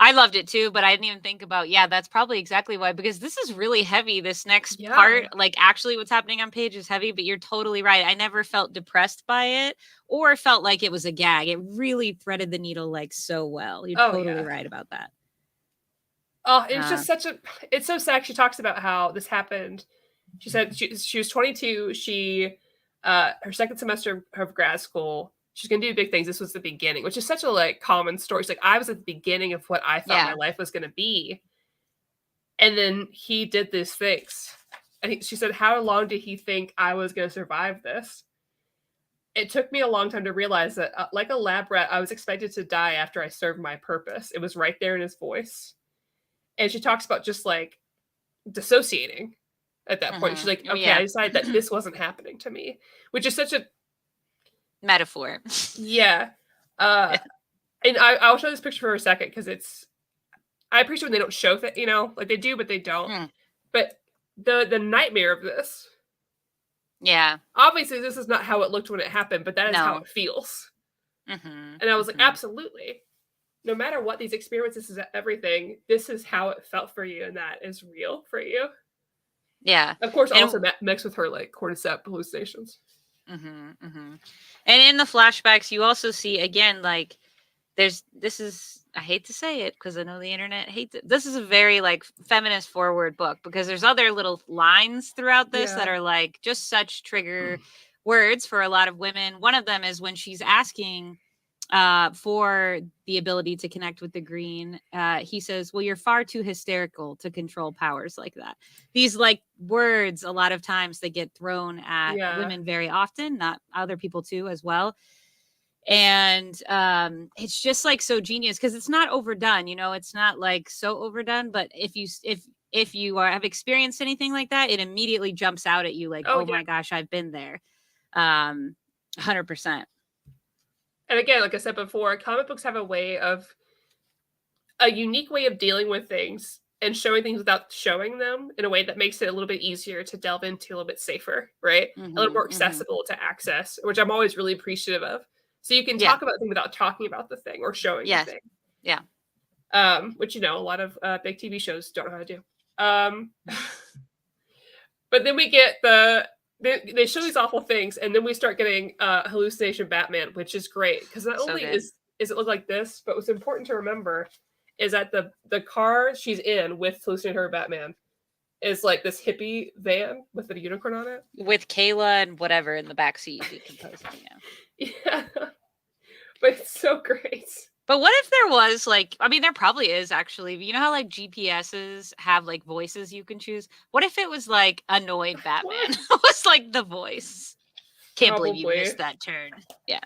I loved it too, but I didn't even think about, that's probably exactly why, because this is really heavy. This next part, like actually what's happening on page is heavy, but you're totally right. I never felt depressed by it or felt like it was a gag. It really threaded the needle like so well. You're totally right about that. Oh, it's just it's so sad. She talks about how this happened. She said she was 22. She, her second semester of grad school, she's going to do big things. This was the beginning, which is such a like common story. She's like, I was at the beginning of what I thought my life was going to be. And then he did these things. And she said, how long did he think I was going to survive this? It took me a long time to realize that like a lab rat, I was expected to die after I served my purpose. It was right there in his voice. And she talks about just like dissociating at that point. She's like, okay, I decided that this wasn't happening to me, which is such a metaphor. Yeah. And I'll show this picture for a second because I appreciate when they don't show that, like they do, but they don't. But the nightmare of this. Yeah. Obviously, this is not how it looked when it happened, but that is how it feels. And I was like, absolutely. No matter what these experiences, this is everything. This is how it felt for you, and that is real for you. Yeah. Of course, also mixed with her like cordyceps hallucinations. And in the flashbacks, you also see again, like I hate to say it because I know the internet hates it. This is a very like feminist forward book because there's other little lines throughout this that are like just such trigger words for a lot of women. One of them is when she's asking for the ability to connect with the green. He says, well, you're far too hysterical to control powers like that. These like words, a lot of times they get thrown at women very often, not other people too as well. And it's just like so genius because it's not overdone, it's not like so overdone, but if you have experienced anything like that, it immediately jumps out at you like, oh my gosh, I've been there. 100%. And again, like I said before, comic books have a unique way of dealing with things and showing things without showing them in a way that makes it a little bit easier to delve into, a little bit safer, right? A little more accessible to access, which I'm always really appreciative of. So you can talk about the thing without talking about the thing or showing the thing. Yeah. Which, a lot of big TV shows don't know how to do. But then we get they show these awful things, and then we start getting hallucination Batman, which is great because not only is it look like this, but what's important to remember is that the car she's in with hallucinator Batman is like this hippie van with a unicorn on it. With Kayla and whatever in the backseat decomposing. Yeah. But it's so great. But what if there was like, I mean, there probably is actually. You know how like GPSs have like voices you can choose? What if it was like annoyed Batman? It was like the voice. Can't believe you missed that turn. Yeah.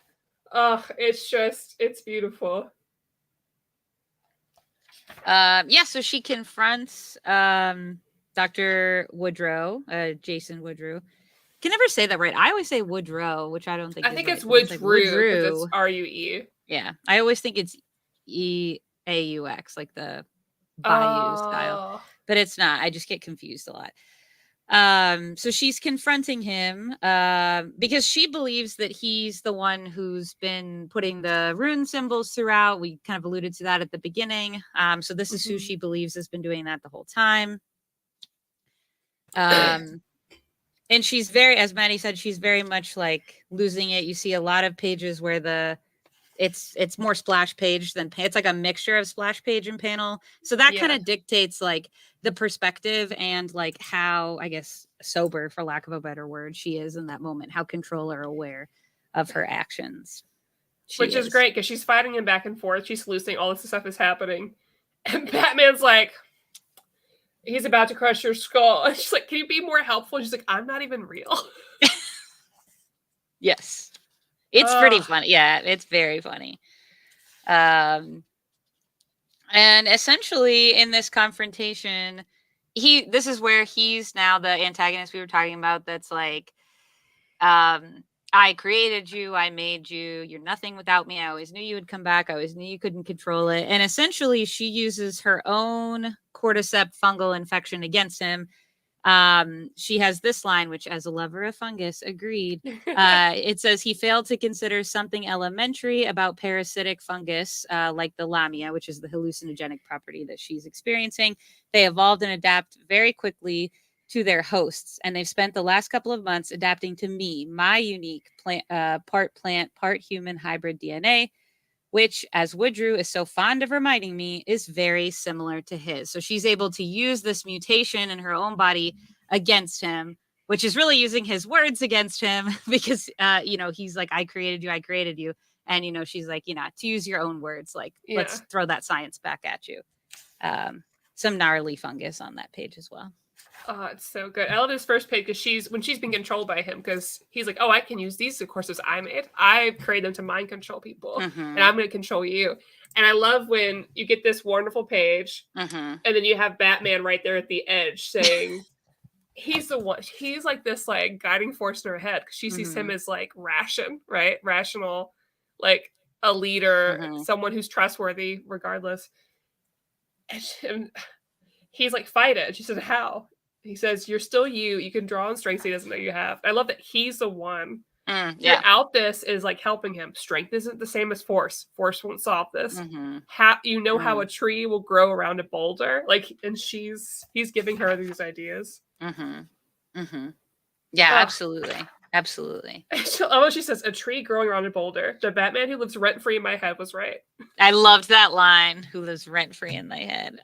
Oh, it's beautiful. Yeah, so she confronts Dr. Woodrow, Jason Woodrow. Can never say that right. I always say Woodrow, which I don't think. I think right, it's Woodrow. It's RUE. Yeah, I always think it's EAUX, like the Bayou style, but it's not. I just get confused a lot. So she's confronting him because she believes that he's the one who's been putting the rune symbols throughout. We kind of alluded to that at the beginning. So this is who she believes has been doing that the whole time. And she's very, as Maddie said, she's very much like losing it. You see a lot of pages where it's more splash page than it's like a mixture of splash page and panel. So that kind of dictates like the perspective and like how, I guess, sober, for lack of a better word, she is in that moment, how controller aware of her actions. Which is great because she's fighting him back and forth. She's hallucinating, all this stuff is happening. And Batman's like, he's about to crush your skull. And she's like, can you be more helpful? She's like, I'm not even real. Yes. It's pretty funny. Yeah, it's very funny. And essentially in this confrontation, this is where he's now the antagonist we were talking about. That's like, I created you, I made you, you're nothing without me. I always knew you would come back. I always knew you couldn't control it. And essentially she uses her own cordyceps fungal infection against him. She has this line, which as a lover of fungus, agreed. It says he failed to consider something elementary about parasitic fungus, like the lamia, which is the hallucinogenic property that she's experiencing. They evolved and adapt very quickly to their hosts, and they've spent the last couple of months adapting to me, my unique part plant, part human hybrid DNA, which, as Woodrow is so fond of reminding me, is very similar to his. So she's able to use this mutation in her own body against him, which is really using his words against him because, he's like, I created you. And, she's like, to use your own words, like, let's throw that science back at you. Some gnarly fungus on that page as well. Oh, it's so good. I love this first page because when she's being controlled by him, because he's like, oh, I can use these courses I made. I created them to mind control people, and I'm going to control you. And I love when you get this wonderful page, and then you have Batman right there at the edge saying, he's the one. He's like this like guiding force in her head because she sees him as like rational, like a leader, someone who's trustworthy regardless. And he's like, fight it. And she said, how? He says, you're still you. You can draw on strengths he doesn't know you have. I love that he's the one. Throughout this is like helping him. Strength isn't the same as force. Force won't solve this. How a tree will grow around a boulder. Like, and he's giving her these ideas. Yeah, absolutely. Absolutely. Oh, she says, a tree growing around a boulder. The Batman who lives rent-free in my head was right. I loved that line. Who lives rent-free in my head.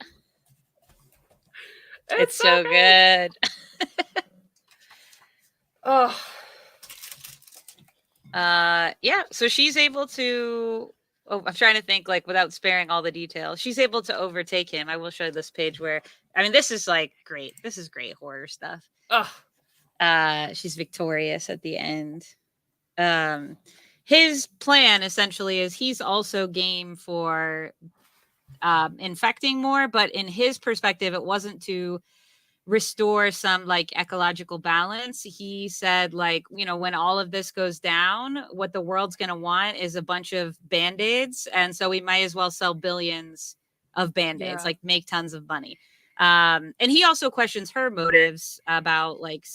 It's so good. Yeah, so she's able to, I'm trying to think like without sparing all the details. She's able to overtake him. I will show you this page where, I mean, this is like great. This is great horror stuff. She's victorious at the end. His plan essentially is he's also game for infecting more, but in his perspective, it wasn't to restore some like ecological balance. He said like, when all of this goes down, what the world's going to want is a bunch of band-aids. And so we might as well sell billions of band-aids, like make tons of money. And he also questions her motives about like,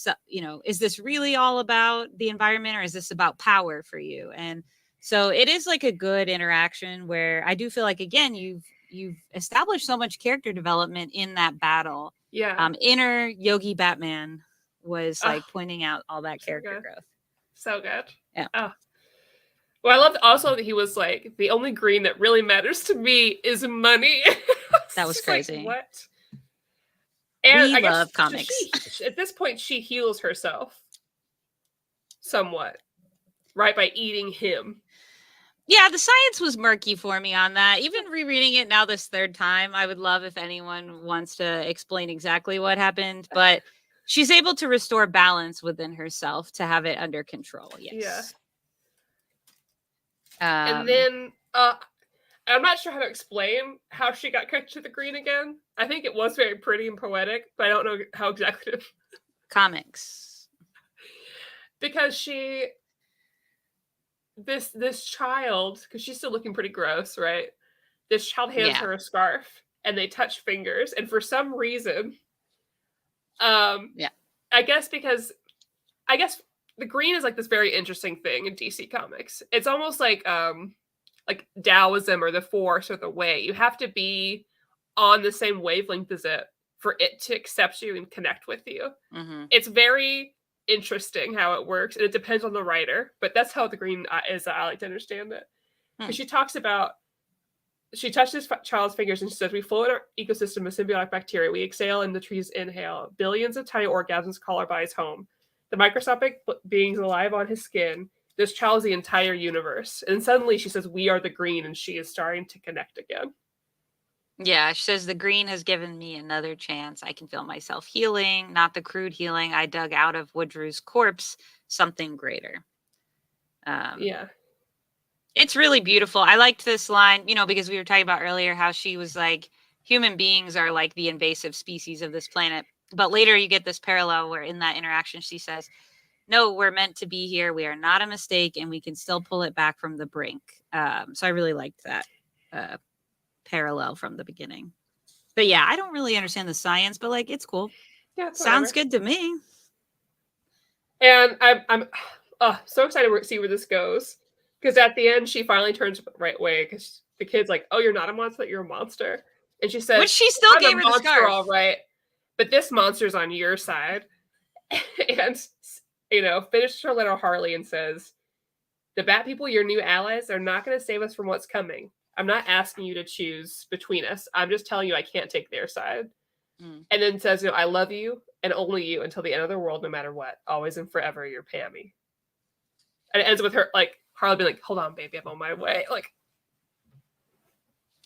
is this really all about the environment or is this about power for you? And so it is like a good interaction where I do feel like, again, you've established so much character development in that battle. Inner Yogi Batman was like pointing out all that character growth. So good. Yeah. Well, I loved also that he was like, the only green that really matters to me is money. That was crazy. Like, what? And we I guess love comics. At this point, she heals herself somewhat, right, by eating him. Yeah, the science was murky for me on that. Even rereading it now this third time, I would love if anyone wants to explain exactly what happened. But she's able to restore balance within herself to have it under control. Yes. Yeah. And then I'm not sure how to explain how she got connected to the green again. I think it was very pretty and poetic, but I don't know how exactly to... Comics. Because this child, because she's still looking pretty gross, right? This child hands her a scarf, and they touch fingers, and for some reason, I guess the green is like this very interesting thing in DC Comics. It's almost like Taoism or the Force or the Way. You have to be on the same wavelength as it for it to accept you and connect with you. Mm-hmm. It's very interesting how it works, and it depends on the writer, but that's how the green is. I like to understand it. Because she talks about, she touches this child's fingers and she says, we flow in our ecosystem of symbiotic bacteria. We exhale and the trees inhale. Billions of tiny orgasms call our bodies home. The microscopic beings alive on his skin. This child is the entire universe. And suddenly she says, we are the green, and she is starting to connect again. Yeah, she says, the green has given me another chance. I can feel myself healing, not the crude healing I dug out of Woodrew's corpse, something greater. Yeah. It's really beautiful. I liked this line, because we were talking about earlier how she was like, human beings are like the invasive species of this planet. But later you get this parallel where in that interaction she says, no, we're meant to be here. We are not a mistake, and we can still pull it back from the brink. So I really liked that parallel from the beginning. But yeah, I don't really understand the science, but like, it's cool. Yeah, sounds good to me. And I'm so excited to see where this goes, because at the end she finally turns the right way, because the kid's like, "Oh, you're not a monster, you're a monster," and she says, "Which she still gave her the scarf, all right, but this monster's on your side." And finishes her letter Harley and says, "The Bat People, your new allies, are not going to save us from what's coming. I'm not asking you to choose between us. I'm just telling you I can't take their side." And then says, I love you and only you until the end of the world, no matter what. Always and forever, your Pammy. And it ends with her, like, Harley being like, hold on, baby, I'm on my way. Like,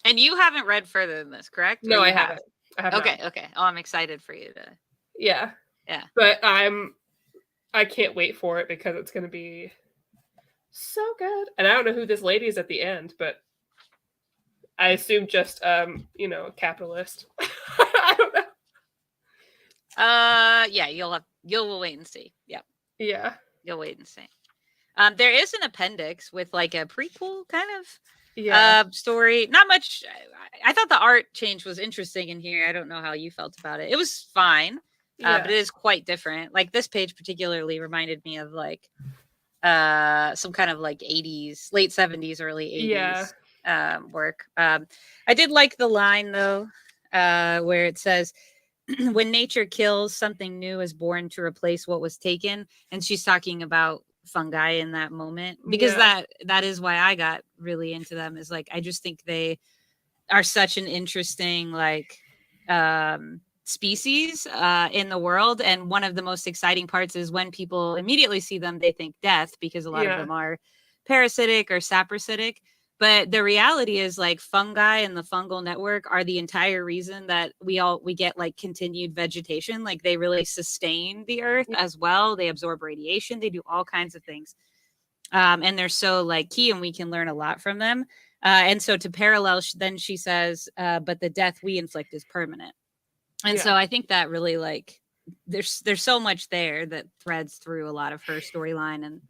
and you haven't read further than this, correct? No, I haven't. I have okay, not. Okay. Oh, I'm excited for you to. Yeah. Yeah. But I can't wait for it, because it's going to be so good. And I don't know who this lady is at the end, but I assume just, a capitalist. I don't know. Yeah, you'll wait and see. Yep. Yeah. You'll wait and see. There is an appendix with like a prequel kind of story. Not much. I thought the art change was interesting in here. I don't know how you felt about it. It was fine, but it is quite different. Like this page particularly reminded me of like some kind of like 80s, late 70s, early 80s work. I did like the line though, where it says, when nature kills, something new is born to replace what was taken. And she's talking about fungi in that moment, because that is why I got really into them, is like, I just think they are such an interesting like species in the world. And one of the most exciting parts is when people immediately see them, they think death, because a lot of them are parasitic or saprasitic. But the reality is like fungi and the fungal network are the entire reason that we get like continued vegetation. Like they really sustain the earth as well. They absorb radiation. They do all kinds of things. And they're so like key, and we can learn a lot from them. And so to parallel, then she says, but the death we inflict is permanent. And so I think that really like there's so much there that threads through a lot of her storyline and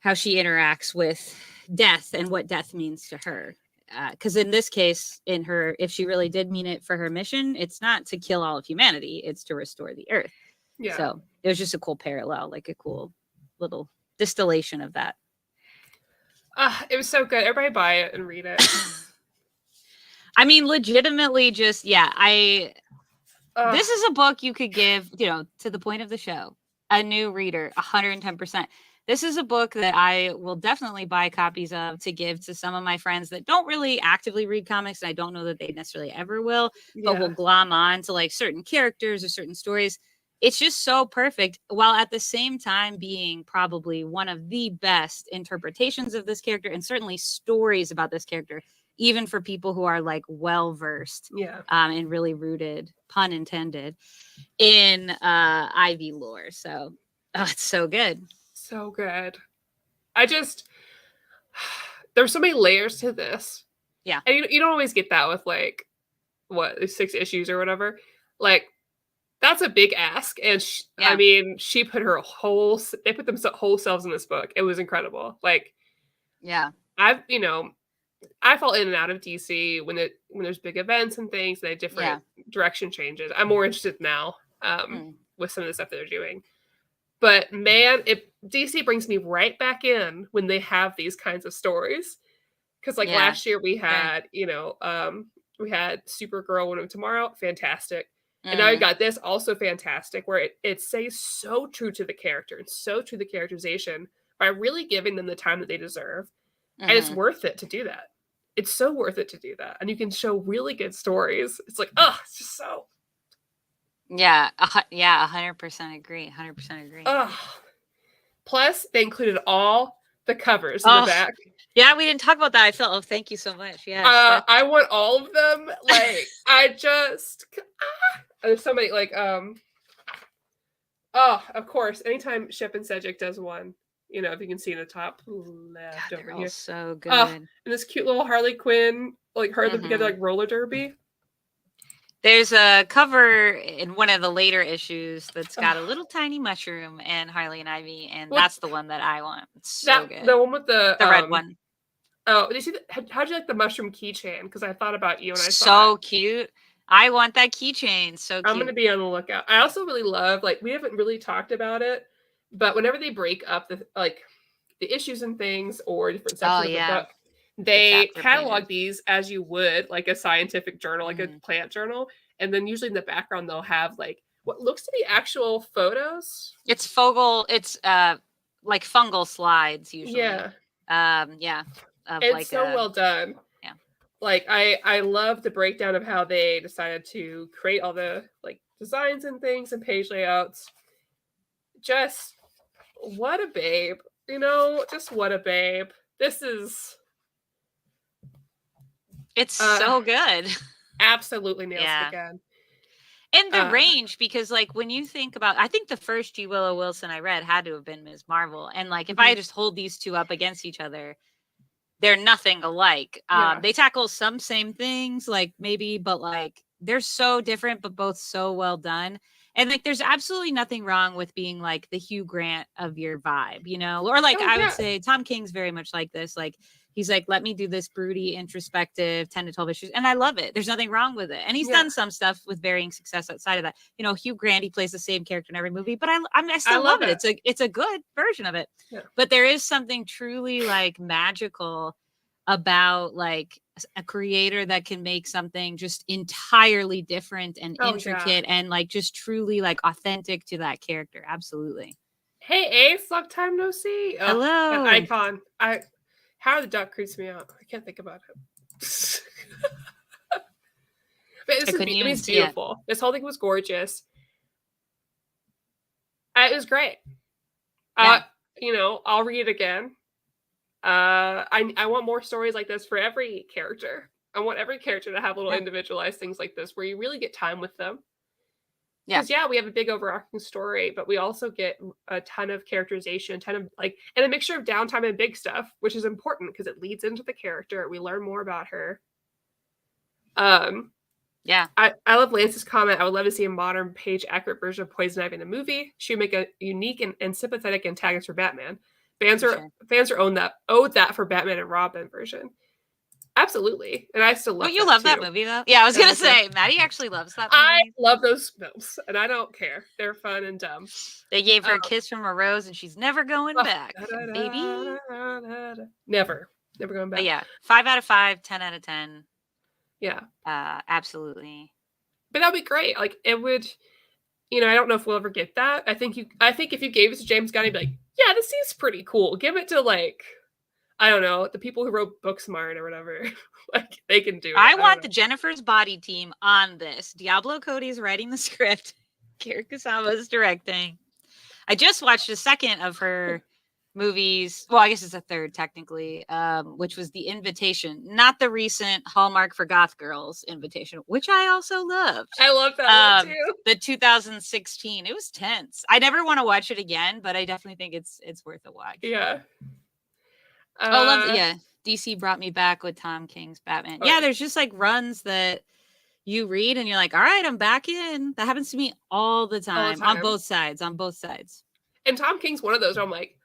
how she interacts with death and what death means to her. Because in this case, if she really did mean it for her mission, it's not to kill all of humanity, it's to restore the earth. Yeah. So it was just a cool parallel, like a cool little distillation of that. It was so good. Everybody buy it and read it. I mean, legitimately just, this is a book you could give, to the point of the show, a new reader, 110%. this is a book that I will definitely buy copies of to give to some of my friends that don't really actively read comics, and I don't know that they necessarily ever will, but will Yeah. glom on to like certain characters or certain stories. It's just so perfect, while at the same time being probably one of the best interpretations of this character, and certainly stories about this character, even for people who are like well versed Yeah. and really rooted, pun intended, in Ivy lore. So it's so good. So good. I just there's so many layers to this. Yeah. And you don't always get that with like what 6 issues or whatever. Like that's a big ask, and Yeah. I mean, she put her whole they put them whole selves in this book. It was incredible. Like Yeah. I've I fall in and out of DC when there's big events and things, they have different direction changes. I'm more interested now with some of the stuff that they're doing. But man, DC brings me right back in when they have these kinds of stories. Because like last year we had, we had Supergirl One of Tomorrow, fantastic. And now we got this also fantastic, where it stays so true to the character and so true to the characterization by really giving them the time that they deserve. And it's worth it to do that. It's so worth it to do that. And you can show really good stories. It's like, oh, it's just so. Yeah. 100% agree. 100% agree. Plus, they included all the covers in the back. Yeah, we didn't talk about that. I felt, thank you so much. Yeah. I want all of them. Like, there's so many, like, of course, anytime Shep and Cedric does one, if you can see in the top left God, over they're here. all so good. And this cute little Harley Quinn, like, her them together, like, roller derby. There's a cover in one of the later issues that's got a little tiny mushroom and Harley and Ivy, and that's the one that I want. It's so good. The one with the red one. Oh, did you see how'd you like the mushroom keychain? Because I thought about you and I saw so cute. I want that keychain. So cute. I'm gonna be on the lookout. I also really love, like, we haven't really talked about it, but whenever they break up the issues and things or different sections of the book, they catalog these as you would like a scientific journal, like a plant journal, and then usually in the background they'll have like what looks to be actual photos. It's like fungal slides usually. Yeah. It's so well done. Yeah. Like I love the breakdown of how they decided to create all the like designs and things and page layouts. Just what a babe, just what a babe. It's so good. Absolutely nails it again. And the range, because like when you think about, I think the first G. Willow Wilson I read had to have been Ms. Marvel. And like if I just hold these two up against each other, they're nothing alike. They tackle some same things, like maybe, but like they're so different, but both so well done. And like there's absolutely nothing wrong with being like the Hugh Grant of your vibe, or like I would say Tom King's very much like this. Like he's like, let me do this broody, introspective 10 to 12 issues. And I love it. There's nothing wrong with it. And he's done some stuff with varying success outside of that. Hugh Grant, he plays the same character in every movie, but I still love it. It's a good version of it. Yeah. But there is something truly like magical about like a creator that can make something just entirely different and intricate and like just truly like authentic to that character. Absolutely. Hey, Ace, long time no see. Hello. An icon. Howard the Duck creeps me out. I can't think about it. But it's beautiful. This whole thing was gorgeous. It was great. I'll read it again. I want more stories like this for every character. I want every character to have little individualized things like this where you really get time with them. Because we have a big overarching story, but we also get a ton of characterization, and a mixture of downtime and big stuff, which is important because it leads into the character. We learn more about her. I love Lance's comment. I would love to see a modern, page-accurate version of Poison Ivy in the movie. She would make a unique and sympathetic antagonist for Batman. Fans are owed that for Batman and Robin version. Absolutely. And I still love you love that movie, though? Yeah, I was going to say, Maddie actually loves that movie. I love those films, and I don't care. They're fun and dumb. They gave her a kiss from a rose, and she's never going back, baby. Never going back. But 5 out of 5, 10 out of 10. Yeah. Absolutely. But that'd be great. Like, it would, I don't know if we'll ever get that. I think if you gave it to James Gunn, he'd be like, yeah, this seems pretty cool. Give it to like, I don't know, the people who wrote Booksmart or whatever. Like they can do it. I want the Jennifer's Body team on this. Diablo Cody's writing the script. Kira Kusama's directing. I just watched a second of her movies. Well, I guess it's a third technically, which was The Invitation, not the recent Hallmark for Goth Girls Invitation, which I also loved. I love that one too. The 2016. It was tense. I never want to watch it again, but I definitely think it's worth a watch. Yeah. Love it. Yeah. DC brought me back with Tom King's Batman. Yeah, there's just like runs that you read and you're like, all right, I'm back in. That happens to me all the time. On both sides. And Tom King's one of those where I'm like,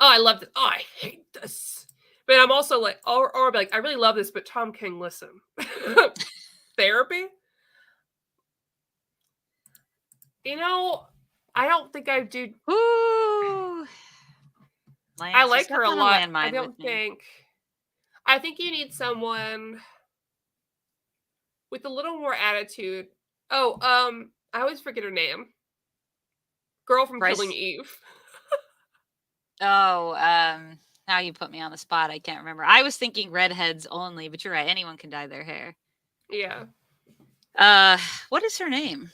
oh, I love this. Oh, I hate this. But I'm also like, or I'll be like, I really love this, but Tom King, listen. Therapy? I don't think I do. Ooh. Lance, I like her a lot. I think you need someone with a little more attitude. Oh, I always forget her name. Girl from Killing Eve. Oh, now you put me on the spot. I can't remember. I was thinking redheads only, but you're right. Anyone can dye their hair. Yeah. What is her name?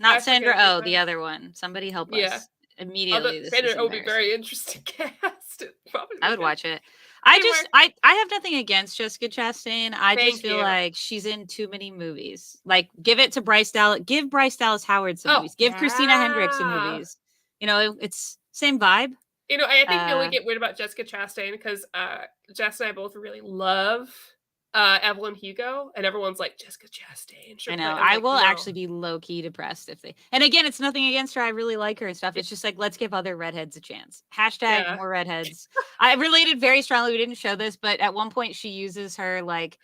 Not Sandra Oh, the other one. Somebody help us immediately. Sandra Oh would be very interesting cast. I would watch it. I have nothing against Jessica Chastain. I just feel like she's in too many movies. Like, give it to Bryce Dallas. Give Bryce Dallas Howard some movies. Give Christina Hendricks some movies. It's same vibe. I think you only get weird about Jessica Chastain because Jess and I both really love Evelyn Hugo, and everyone's like, Jessica Chastain. I know. I will actually be low-key depressed if they... And again, it's nothing against her. I really like her and stuff. It's just like, let's give other redheads a chance. # more redheads. I related very strongly. We didn't show this, but at one point she uses her like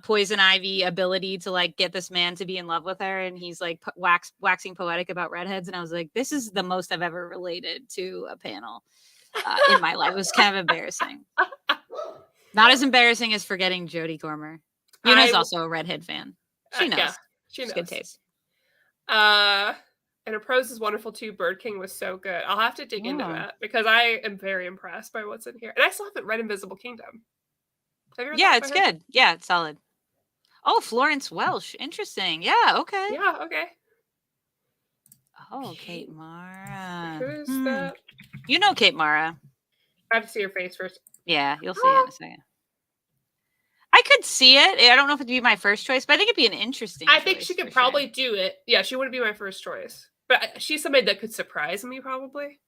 poison ivy ability to like get this man to be in love with her, and he's like waxing poetic about redheads, and I was like, this is the most I've ever related to a panel in my life. It was kind of embarrassing. Not as embarrassing as forgetting Jodie Comer. Yuna's also a redhead fan. She knows. She knows. Good taste. And her prose is wonderful too. Bird King was so good. I'll have to dig into that because I am very impressed by what's in here. And I still haven't read Invisible Kingdom. It's good. Yeah, it's solid. Oh, Florence Welsh. Interesting. Yeah, okay. Yeah, okay. Oh, Kate Mara. Who's that? You know Kate Mara. I have to see her face first. Yeah, you'll see it in a second. I could see it. I don't know if it'd be my first choice, but I think it'd be an interesting choice. I think she could probably do it. Yeah, she wouldn't be my first choice. But she's somebody that could surprise me, probably.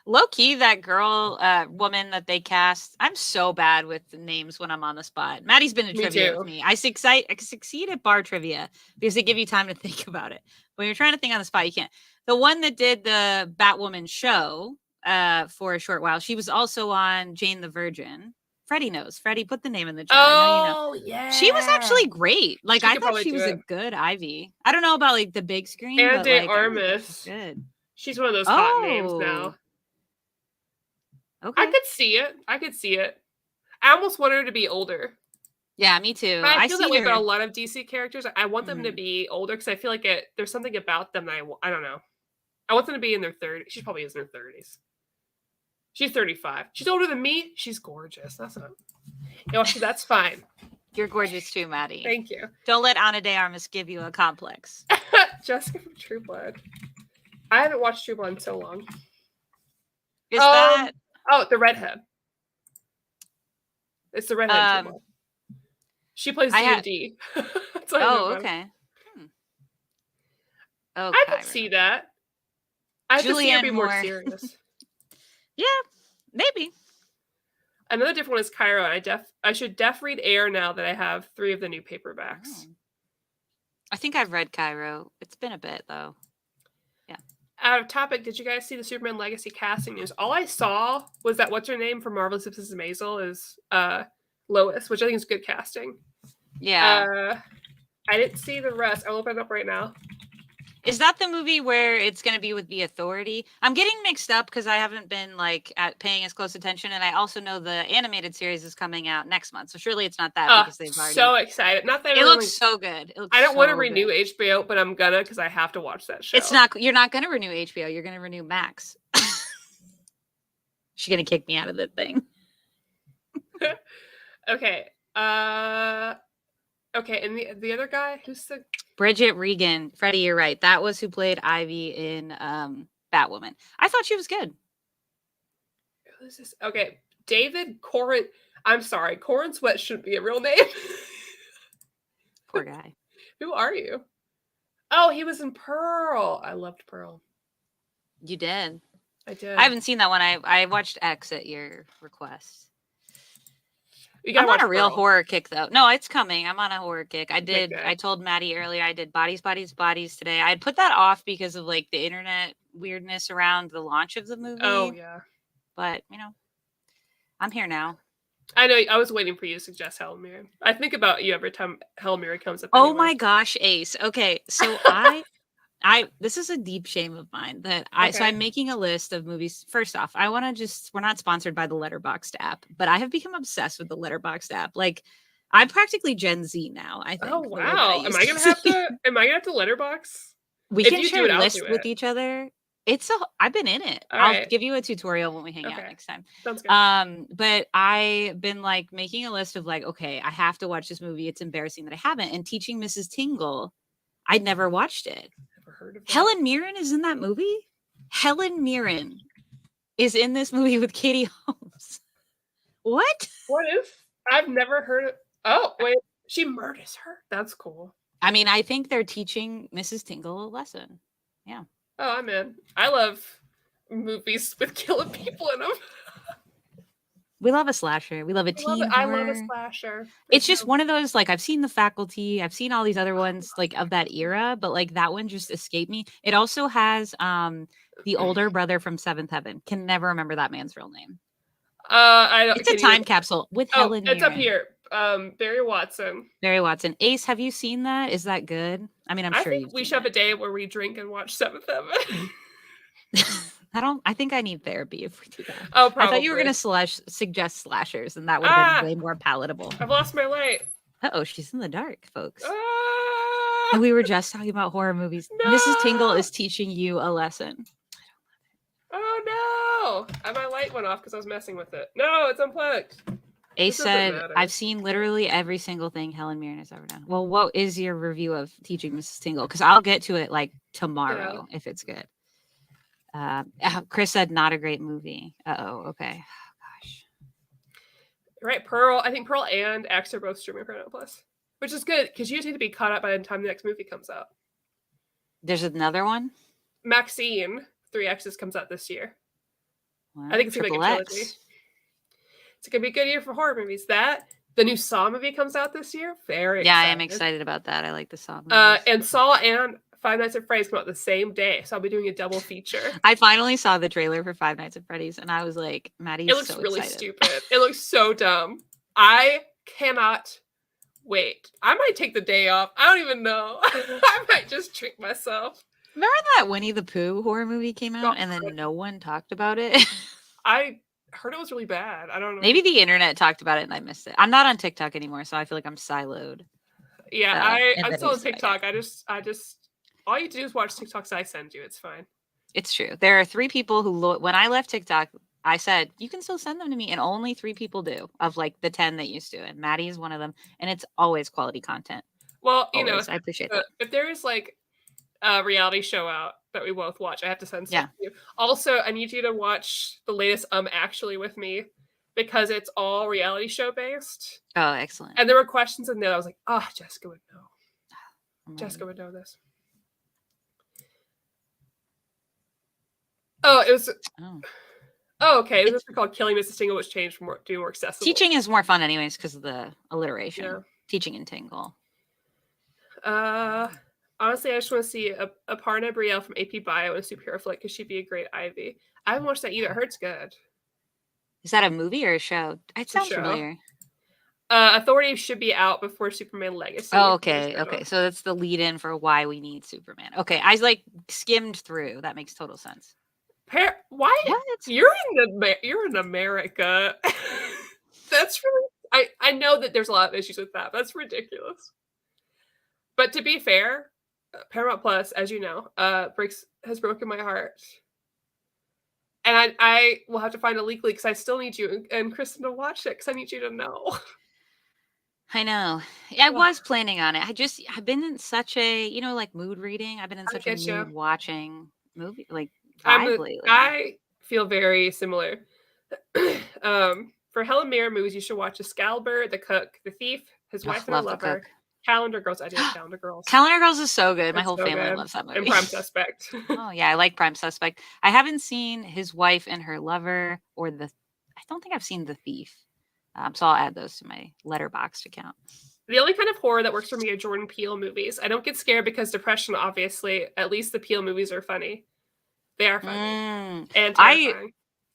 Low key, that girl, woman that they cast. I'm so bad with the names when I'm on the spot. Maddie's been to trivia with me. I succeed at bar trivia because they give you time to think about it. When you're trying to think on the spot, you can't. The one that did the Batwoman show for a short while, she was also on Jane the Virgin. Freddie knows. Freddie, put the name in the chat. Oh, yeah. She was actually great. Like, I thought she was a good Ivy. I don't know about like the big screen. Anna De like, Armas. Good. She's one of those hot names now. Okay. I could see it. I almost want her to be older. Yeah, me too. But I feel that way about a lot of DC characters. I want them to be older because I feel like there's something about them that I don't know. I want them to be in their 30s. She probably is in her 30s. She's 35. She's older than me. She's gorgeous. That's fine. You're gorgeous too, Maddie. Thank you. Don't let Ana de Armas give you a complex. Jessica from True Blood. I haven't watched True Blood in so long. Is that... Oh, the redhead. It's the redhead. She plays D&D. Oh, okay. Oh, I could see that. I could see her be more serious. Yeah, maybe. Another different one is Cairo. I should read Air now that I have 3 of the new paperbacks. Oh. I think I've read Cairo. It's been a bit though. Yeah. Out of topic, did you guys see the Superman Legacy casting news? All I saw was that what's her name from Marvelous Mrs. Maisel is Lois, which I think is good casting. Yeah. I didn't see the rest. I'll open it up right now. Is that the movie where it's going to be with the Authority? I'm getting mixed up because I haven't been like paying as close attention, and I also know the animated series is coming out next month. So surely it's not that because they've already. So excited! Not that it looks so good. I don't want to renew HBO, but I'm gonna because I have to watch that show. It's not. You're not going to renew HBO. You're going to renew Max. She's going to kick me out of the thing. Okay. Okay, and the other guy, who's the Bridget Regan. Freddie, you're right. That was who played Ivy in Batwoman. I thought she was good. Who is this? Okay, David Corin. I'm sorry, Corin Sweat shouldn't be a real name. Poor guy. Who are you? Oh, he was in Pearl. I loved Pearl. You did. I did. I haven't seen that one. I watched X at your request. I'm on a real horror kick though. No, it's coming. I'm on a horror kick. I told Maddie earlier I did Bodies today. I had put that off because of like the internet weirdness around the launch of the movie. Oh yeah. But I'm here now. I know. I was waiting for you to suggest Helen Mirren. I think about you every time Helen Mirren comes up. Oh my gosh, Ace. Okay, so this is a deep shame of mine that so I'm making a list of movies. First off, I want to we're not sponsored by the Letterboxd app, but I have become obsessed with the Letterboxd app. Like I'm practically Gen Z now, I think. Oh wow. Am I gonna have to letterbox? We can share lists with each other. I've been in it. I'll give you a tutorial when we hang out next time. Sounds good. But I've been like making a list of like, okay, I have to watch this movie. It's embarrassing that I haven't. And Teaching Mrs. Tingle, I'd never watched it. Heard of that. Helen Mirren is in that movie. Helen Mirren is in this movie with Katie Holmes. What? What if I've never heard of? Oh wait, she murders her. That's cool. I mean, I think they're teaching Mrs. Tingle a lesson. Yeah. Oh, I'm in. I love movies with killing people in them. We love a slasher. We love a teen horror. I love a slasher. It's just one of those, like, I've seen The Faculty. I've seen all these other ones, like, of that era. But, like, that one just escaped me. It also has the older brother from Seventh Heaven. Can never remember that man's real name. I don't. It's a time capsule with Helen Mirren. It's up here. Barry Watson. Barry Watson. Ace, have you seen that? Is that good? I mean, I think we should have a day where we drink and watch Seventh Heaven. I think I need therapy if we do that. Oh, probably. I thought you were going to suggest slashers, and that would have been way more palatable. I've lost my light. Uh-oh, she's in the dark, folks. And we were just talking about horror movies. No! Mrs. Tingle is teaching you a lesson. Oh, no. And my light went off because I was messing with it. No, it's unplugged. Ace said, I've seen literally every single thing Helen Mirren has ever done. Well, what is your review of Teaching Mrs. Tingle? Because I'll get to it, like, tomorrow, if it's good. Chris said not a great movie. Okay. Oh, gosh. Right, Pearl. I think Pearl and X are both streaming for Plus, which is good because you just need to be caught up by the time the next movie comes out. There's another one. Maxine 3X's comes out this year. Wow. I think it's gonna be a trilogy. It's gonna be a good year for horror movies. The new Saw movie comes out this year. Very excited. I am excited about that. I like the Saw movies. And Saw and Five Nights at Freddy's come out the same day, so I'll be doing a double feature. I finally saw the trailer for Five Nights at Freddy's, and I was like, Maddie, it looks really stupid. It looks so dumb. I cannot wait. I might take the day off. I don't even know. I might just trick myself. Remember that Winnie the Pooh horror movie came out, and then no one talked about it? I heard it was really bad. I don't know. Maybe the internet talked about it, and I missed it. I'm not on TikTok anymore, so I feel like I'm siloed. Yeah, I'm still on TikTok. I just all you do is watch TikToks I send you. It's fine. It's true. There are 3 people who, when I left TikTok, I said, you can still send them to me. And only 3 people do, of like the 10 that used to. And Maddie is one of them. And it's always quality content. Well, always. I appreciate that. If there is like a reality show out that we both watch, I have to send stuff to you. Also, I need you to watch the latest Actually with me, because it's all reality show based. Oh, excellent. And there were questions in there. I was like, Jessica would know. Jessica would know this. Oh, it was. Oh, okay. This is called Killing Mrs. Tingle, which changed from doing more accessible. Teaching is more fun, anyways, because of the alliteration. Yeah. Teaching and Tingle. Honestly, I just want to see Aparna Brielle from AP Bio in a superhero flick because she'd be a great Ivy. I haven't watched that either. I heard it's good. Is that a movie or a show? It sounds familiar. Authority should be out before Superman Legacy. Oh, okay. Okay. So that's the lead in for why we need Superman. Okay. I like skimmed through. That makes total sense. Why? What? You're in America. That's really. I know that there's a lot of issues with that. But that's ridiculous. But to be fair, Paramount Plus, as you know, has broken my heart. And I will have to find a leak because I still need you and Kristen to watch it because I need you to know. I know. I was planning on it. I've been in such a, like mood reading. I've been in such a mood watching movie, like vibe lately. I feel very similar. For Helen Mirren movies, you should watch Excalibur, The Cook, The Thief, His Wife and Her Lover, Calendar Girls. I did Calendar Girls. Calendar Girls is so good. My whole family loves that movie. And Prime Suspect. Oh yeah, I like Prime Suspect. I haven't seen His Wife and Her Lover or I don't think I've seen The Thief. So I'll add those to my Letterboxd account. The only kind of horror that works for me are Jordan Peele movies. I don't get scared because depression, obviously. At least the Peele movies are funny. They are funny. And terrifying.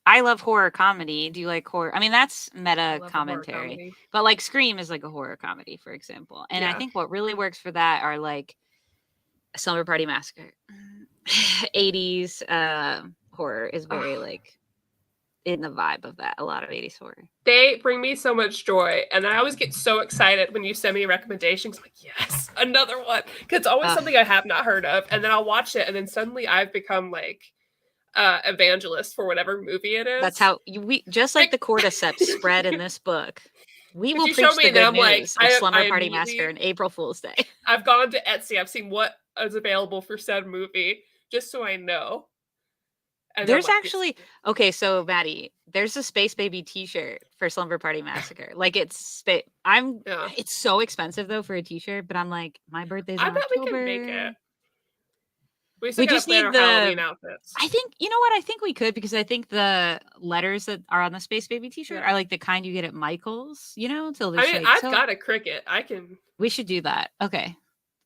I love horror comedy. Do you like horror? I mean, that's meta commentary. But like Scream is like a horror comedy, for example. And I think what really works for that are like Slumber Party Massacre. 80s horror is very like in the vibe of that. A lot of 80s horror. They bring me so much joy. And I always get so excited when you send me recommendations. I'm like, yes, another one. Because it's always something I have not heard of. And then I'll watch it. And then suddenly I've become like evangelist for whatever movie it is. That's how we just like the cordyceps spread in this book. We will preach the good news of Slumber Party Massacre and April Fool's Day. I've gone to Etsy. I've seen what is available for said movie just so I know. And there's actually so Maddie, there's a Space Baby T-shirt for Slumber Party Massacre. Like it's so expensive though for a T-shirt, but I'm like, my birthday's in October. I bet we can make it. We just need the Halloween outfits. I think I think we could because I think the letters that are on the Space Baby T-shirt are like the kind you get at Michael's. Till there's I've got a Cricut. We should do that. Okay.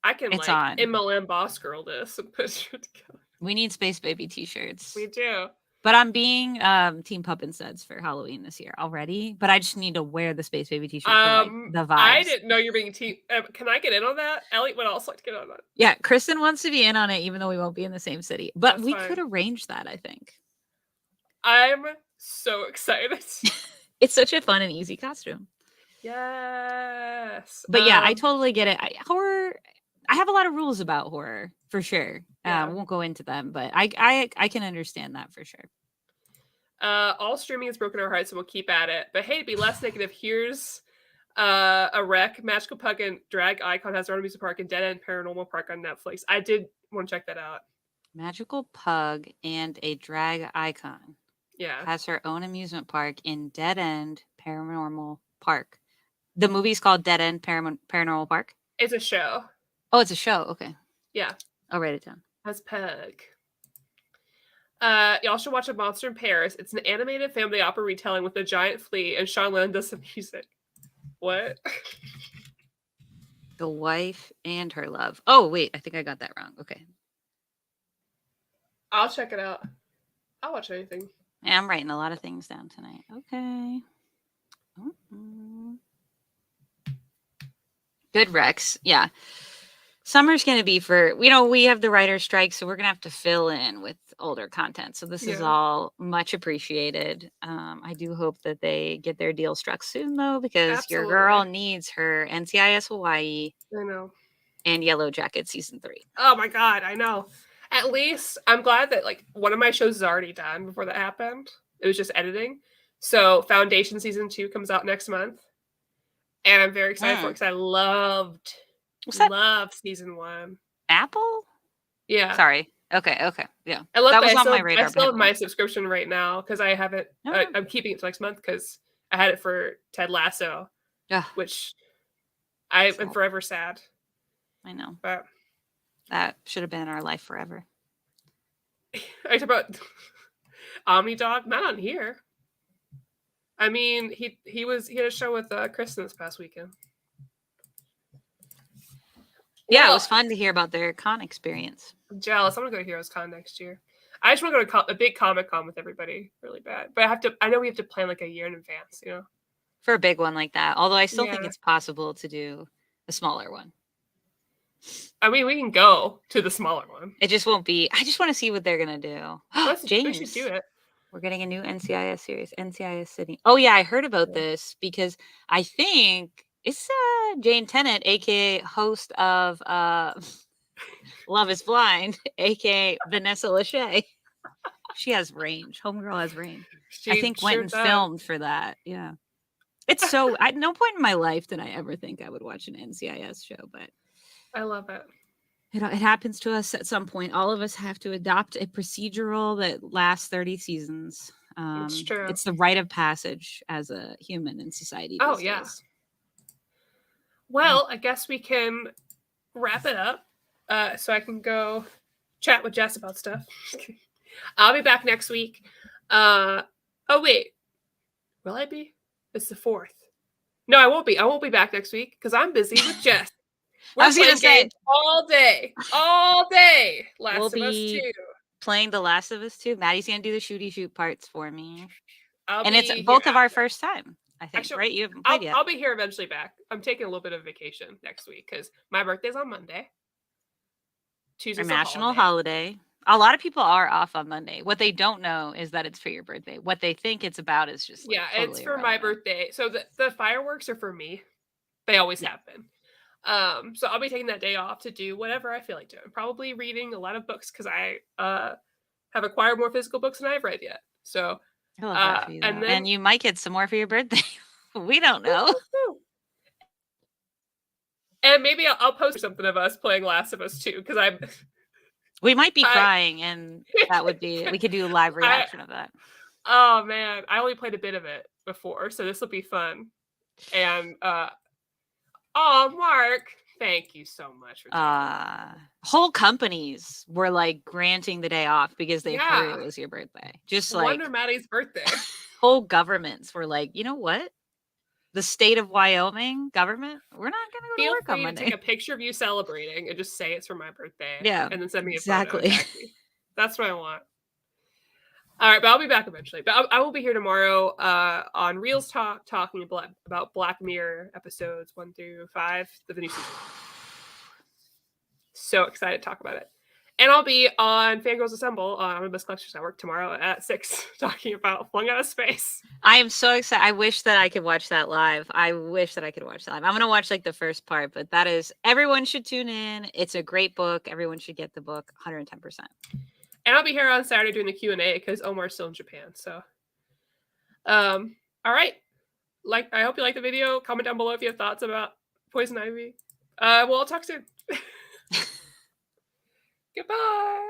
I can MLM Boss Girl this and put it together. We need Space Baby T-shirts. We do. But I'm being Team Pup and Suds for Halloween this year already. But I just need to wear the Space Baby T-shirt for the vibes. I didn't know you're being team. Can I get in on that? Elliot would also like to get on that. Yeah, Kristen wants to be in on it, even though we won't be in the same city. But we could arrange that, I think. I'm so excited. It's such a fun and easy costume. Yes. But yeah, I totally get it. Horror. I have a lot of rules about horror for sure. Yeah. We won't go into them, but I can understand that for sure. All streaming has broken our hearts, so we'll keep at it. But hey, to be less negative, here's a rec. Magical Pug and Drag Icon has their own amusement park, and Dead End Paranormal Park on Netflix. I did want to check that out. Magical Pug and a Drag Icon. Yeah. Has her own amusement park in Dead End Paranormal Park. The movie's called Dead End Paranormal Park? It's a show. Oh, it's a show. Okay. Yeah. I'll write it down. Has Pug. Y'all should watch A Monster in Paris. It's an animated family opera retelling with a giant flea, and Sean Lennon does some music. What? The Wife and Her Love. Oh, wait. I think I got that wrong. Okay. I'll check it out. I'll watch anything. Yeah, I'm writing a lot of things down tonight. Okay. Mm-hmm. Good Rex. Yeah. Summer's going to be for, we have the writer's strike, so we're going to have to fill in with older content. So this is all much appreciated. I do hope that they get their deal struck soon, though, because your girl needs her NCIS Hawaii. I know. And Yellow Jacket season 3. Oh my God, I know. At least I'm glad that one of my shows is already done before that happened. It was just editing. So Foundation season 2 comes out next month. And I'm very excited for it because I loved season 1. Apple? Yeah. Sorry. Okay. Yeah. I love that was on my radar. I still have my subscription right now because I haven't. I'm keeping it to next month because I had it for Ted Lasso, which I am forever sad. I know. But that should have been in our life forever. I talk about Omnidog, not on here. I mean, he had a show with Kristen this past weekend. Yeah, it was fun to hear about their con experience. I'm jealous. I'm gonna go to Heroes Con next year. I just want to go to a big Comic Con with everybody, really bad. But I know we have to plan a year in advance. for a big one like that. Although I still think Yeah. it's possible to do a smaller one. I mean, we can go to the smaller one. It just won't be. I just want to see what they're gonna do. We should do James, it. we're getting a new NCIS series, NCIS Sydney. Oh yeah, I heard about this because I think it's Jane Tennant, aka host of Love Is Blind, aka Vanessa Lachey. She has range. Homegirl has range. I think Sure went and does. filmed for that. Yeah. It's so at no point in my life did I ever think I would watch an NCIS show, but I love it. it happens to us at some point. All of us have to adopt a procedural that lasts 30 seasons. It's true. It's the rite of passage as a human in society. Oh, these yeah. days. Well, I guess we can wrap it up so I can go chat with Jess about stuff. I'll be back next week. Oh, wait. Will I be? It's the 4th. No, I won't be. I won't be back next week because I'm busy with Jess. I was going to say all day. All day. Last of Us 2. Playing The Last of Us 2. Maddie's going to do the shooty shoot parts for me. And it's both of our first time, I think, actually, right? You haven't played yet. I'll be here eventually back. I'm taking a little bit of vacation next week because my birthday's on Monday. Tuesday's a national holiday. A lot of people are off on Monday. What they don't know is that it's for your birthday. What they think it's about is just totally it's for irrelevant. My birthday. So the fireworks are for me. They always have been. So I'll be taking that day off to do whatever I feel like doing. Probably reading a lot of books because I have acquired more physical books than I've read yet. So I love that for you, and you might get some more for your birthday. We don't know. And maybe I'll post something of us playing Last of Us 2 because we might be crying, and that would be we could do a live reaction of that. Oh man, I only played a bit of it before, so this will be fun. And Mark, thank you so much for whole companies were like granting the day off because they heard it was your birthday. Just like wonder Maddie's birthday. Whole governments were like, you know what? The state of Wyoming government, we're not going to go to work on Monday. Take a picture of you celebrating and just say it's for my birthday. Yeah, and then send me a photo. Exactly. That's what I want. All right, but I'll be back eventually. But I will be here tomorrow on Reels Talk talking about Black Mirror episodes 1 through 5 of the new season. So excited to talk about it. And I'll be on Fangirls Assemble on Omnibus Collectors Network tomorrow at 6 talking about Flung Out of Space. I am so excited. I wish that I could watch that live. I'm going to watch like the first part, but that is, everyone should tune in. It's a great book. Everyone should get the book 110%. And I'll be here on Saturday doing the Q&A because Omar's still in Japan. So, all right. I hope you like the video. Comment down below if you have thoughts about Poison Ivy. Well, I'll talk soon. Goodbye.